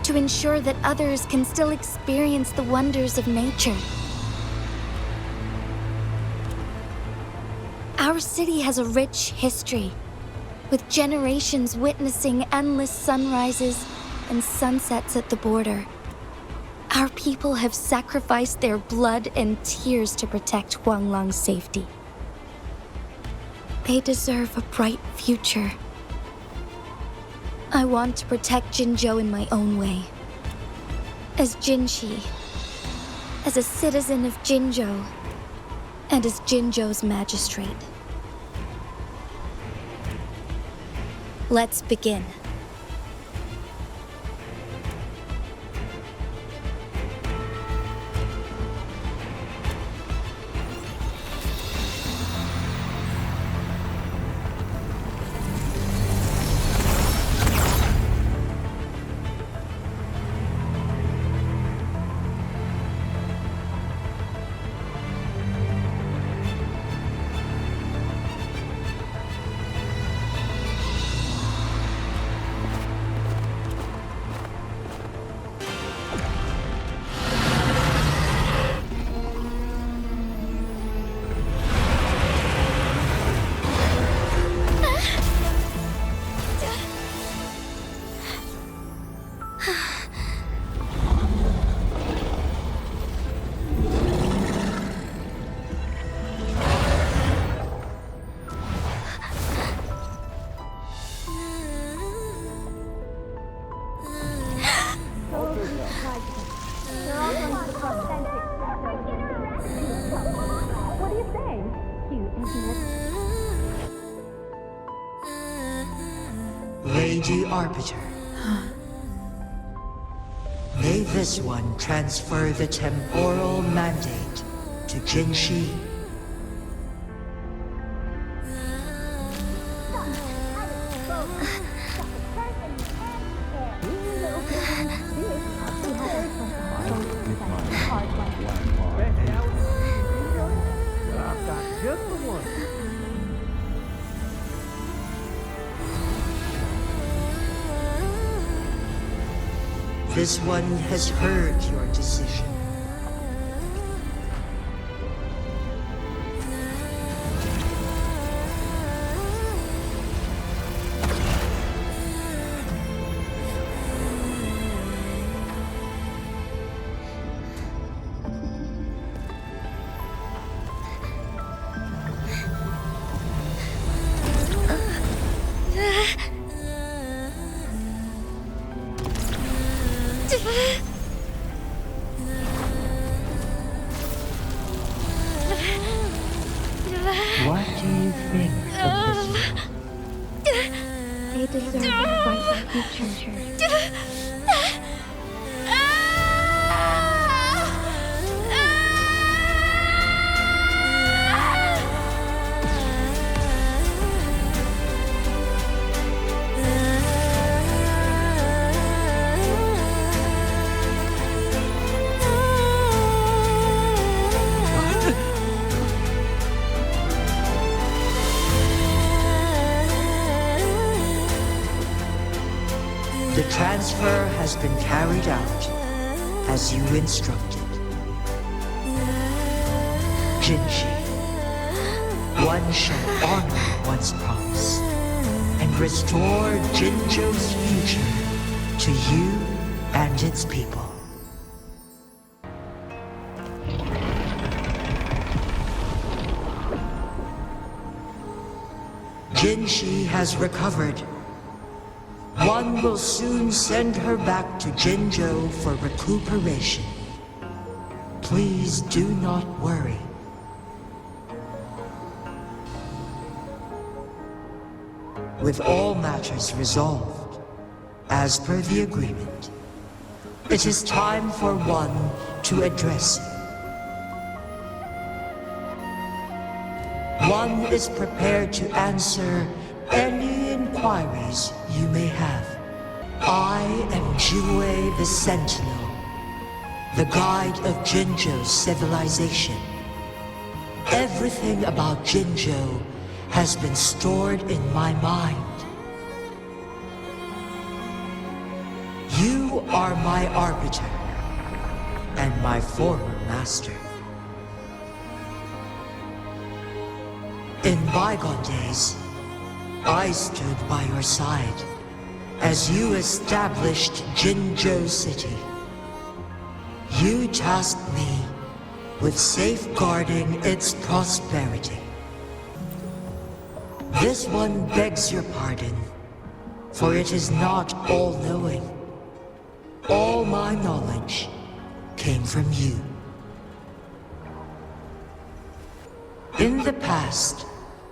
C: To ensure that others can still experience the wonders of nature. Our city has a rich history, with generations witnessing endless sunrises and sunsets at the border. Our people have sacrificed their blood and tears to protect Hualong's safety. They deserve a bright future. I want to protect Jinzhou in my own way. As Jinshi, as a citizen of Jinzhou, and as Jinzhou's magistrate. Let's begin.
J: Lady Arbiter. May this one transfer the temporal mandate to Jinshi. This one has heard your decision. What do you think of this one?
K: They deserve a bright future.
J: The transfer has been carried out as you instructed. Jinshi, one shall honor one's promise and restore Jinzhou's future to you and its people. Jinshi has recovered. One will soon send her back to Jinzhou for recuperation. Please do not worry. With all matters resolved, as per the agreement, it is time for one to address you. One is prepared to answer any inquiries you may have. I am Jue the Sentinel, the guide of Jinzhou's civilization. Everything about Jinzhou has been stored in my mind. You are my arbiter and my former master. In bygone days, I stood by your side as you established Jinzhou City. You tasked me with safeguarding its prosperity. This one begs your pardon, for it is not all-knowing. All my knowledge came from you. In the past,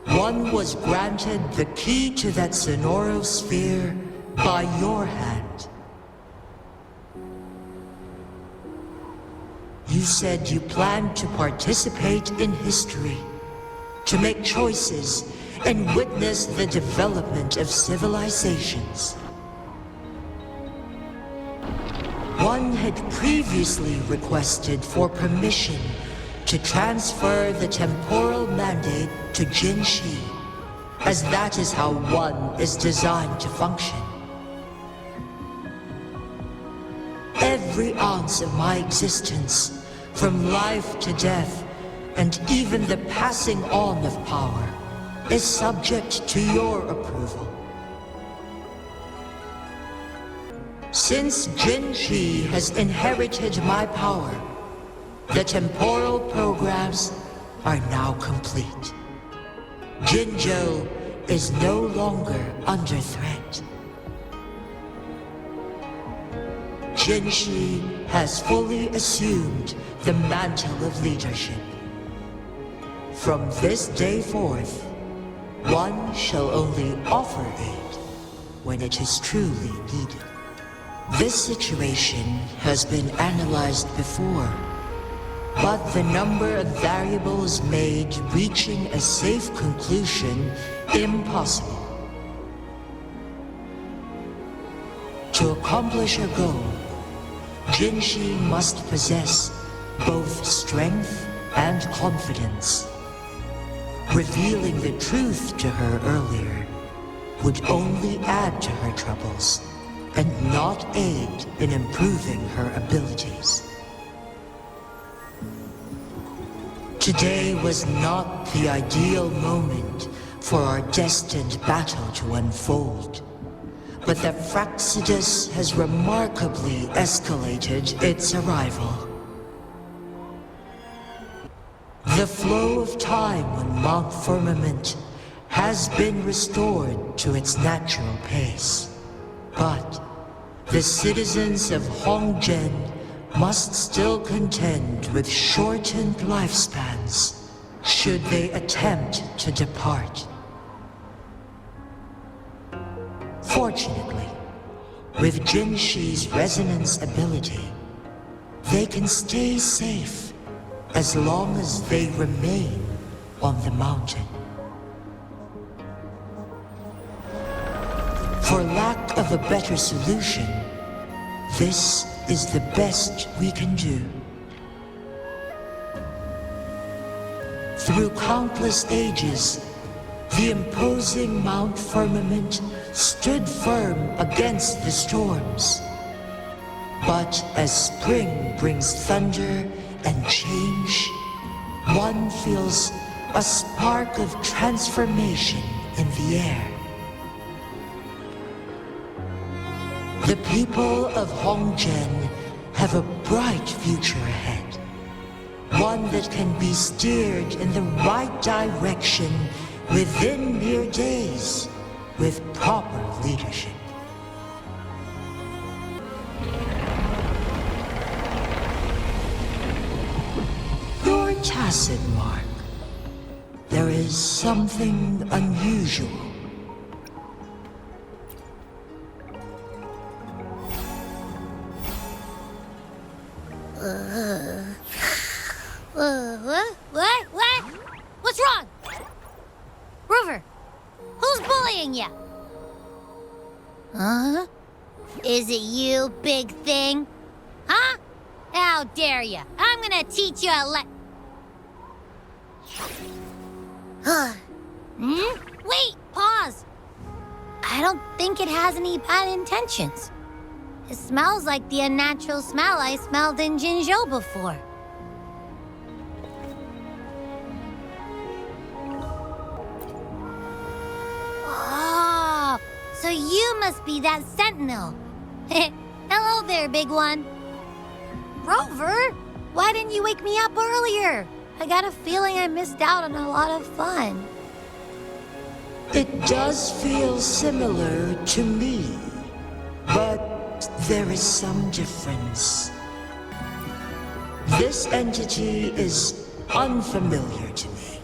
J: one was granted the key to that Sonoro sphere by your hand. You said you planned to participate in history, to make choices and witness the development of civilizations. One had previously requested for permission to transfer the temporal mandate to Jinshi, as that is how one is designed to function. Every ounce of my existence, from life to death, and even the passing on of power, is subject to your approval. Since Jinshi has inherited my power, the temporal programs are now complete. Jinzhou is no longer under threat. Jinshi has fully assumed the mantle of leadership. From this day forth, one shall only offer aid when it is truly needed. This situation has been analyzed before, but the number of variables made reaching a safe conclusion impossible. To accomplish her goal, Jinshi must possess both strength and confidence. Revealing the truth to her earlier would only add to her troubles and not aid in improving her abilities. Today was not the ideal moment for our destined battle to unfold, but the Fractsidus has remarkably escalated its arrival. The flow of time on Mount Firmament has been restored to its natural pace, but the citizens of Hongzhen must still contend with shortened lifespans should they attempt to depart. Fortunately, with Jinshi's resonance ability, they can stay safe as long as they remain on the mountain. For lack of a better solution, this is the best we can do. Through countless ages, the imposing Mount Firmament stood firm against the storms. But as spring brings thunder and change, one feels a spark of transformation in the air. The people of Hongzhen have a bright future ahead. One that can be steered in the right direction within mere days with proper leadership. Your tacit mark. There is something unusual.
A: What? What's wrong? Rover, who's bullying you? Huh? Is it you, big thing? Huh? How dare you? I'm gonna teach you a Wait, pause. I don't think it has any bad intentions. It smells like the unnatural smell I smelled in Jinzhou before. Oh, so you must be that sentinel. Hello there, big one. Rover, why didn't you wake me up earlier? I got a feeling I missed out on a lot of fun.
J: It does feel similar to me, but there is some difference. This entity is unfamiliar to me.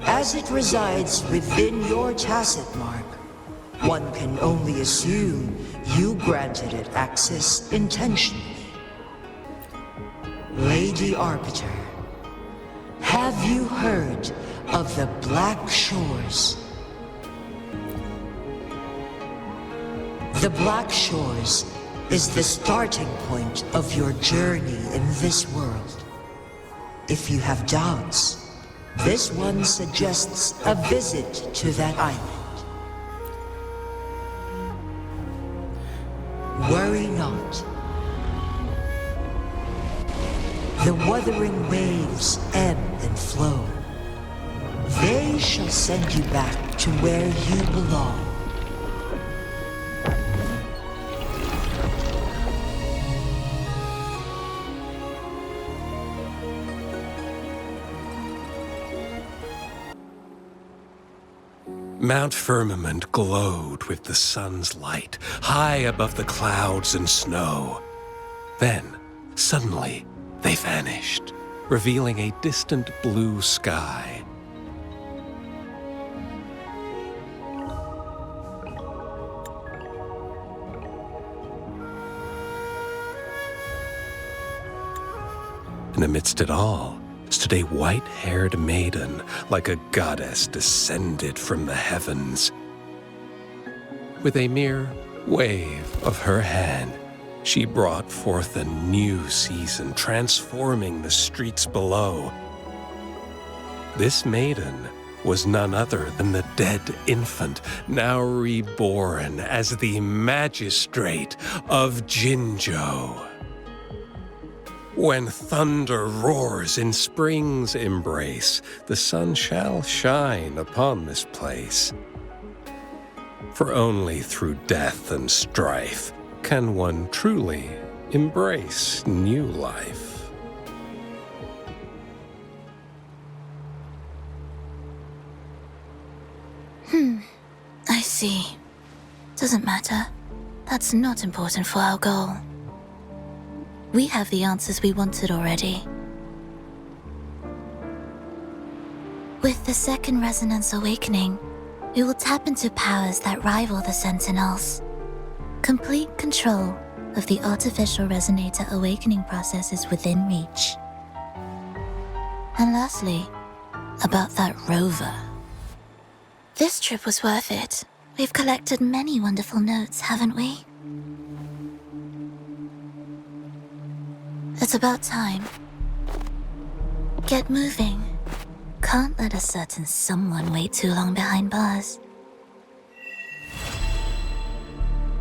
J: As it resides within your tacit mark, one can only assume you granted it access intentionally. Lady Arbiter, have you heard of the Black Shores? The Black Shores is the starting point of your journey in this world. If you have doubts, this one suggests a visit to that island. Worry not. The wuthering waves ebb and flow. They shall send you back to where you belong.
L: Mount Firmament glowed with the sun's light, high above the clouds and snow. Then, suddenly, they vanished, revealing a distant blue sky. And amidst it all stood a white-haired maiden, like a goddess descended from the heavens. With a mere wave of her hand, she brought forth a new season, transforming the streets below. This maiden was none other than the dead infant, now reborn as the magistrate of Jinzhou. When thunder roars in spring's embrace, the sun shall shine upon this place. For only through death and strife can one truly embrace new life.
C: I see. Doesn't matter. That's not important for our goal. We have the answers we wanted already. With the second resonance awakening, we will tap into powers that rival the Sentinels. Complete control of the artificial resonator awakening process is within reach. And lastly, about that rover. This trip was worth it. We've collected many wonderful notes, haven't we? It's about time. Get moving. Can't let a certain someone wait too long behind bars.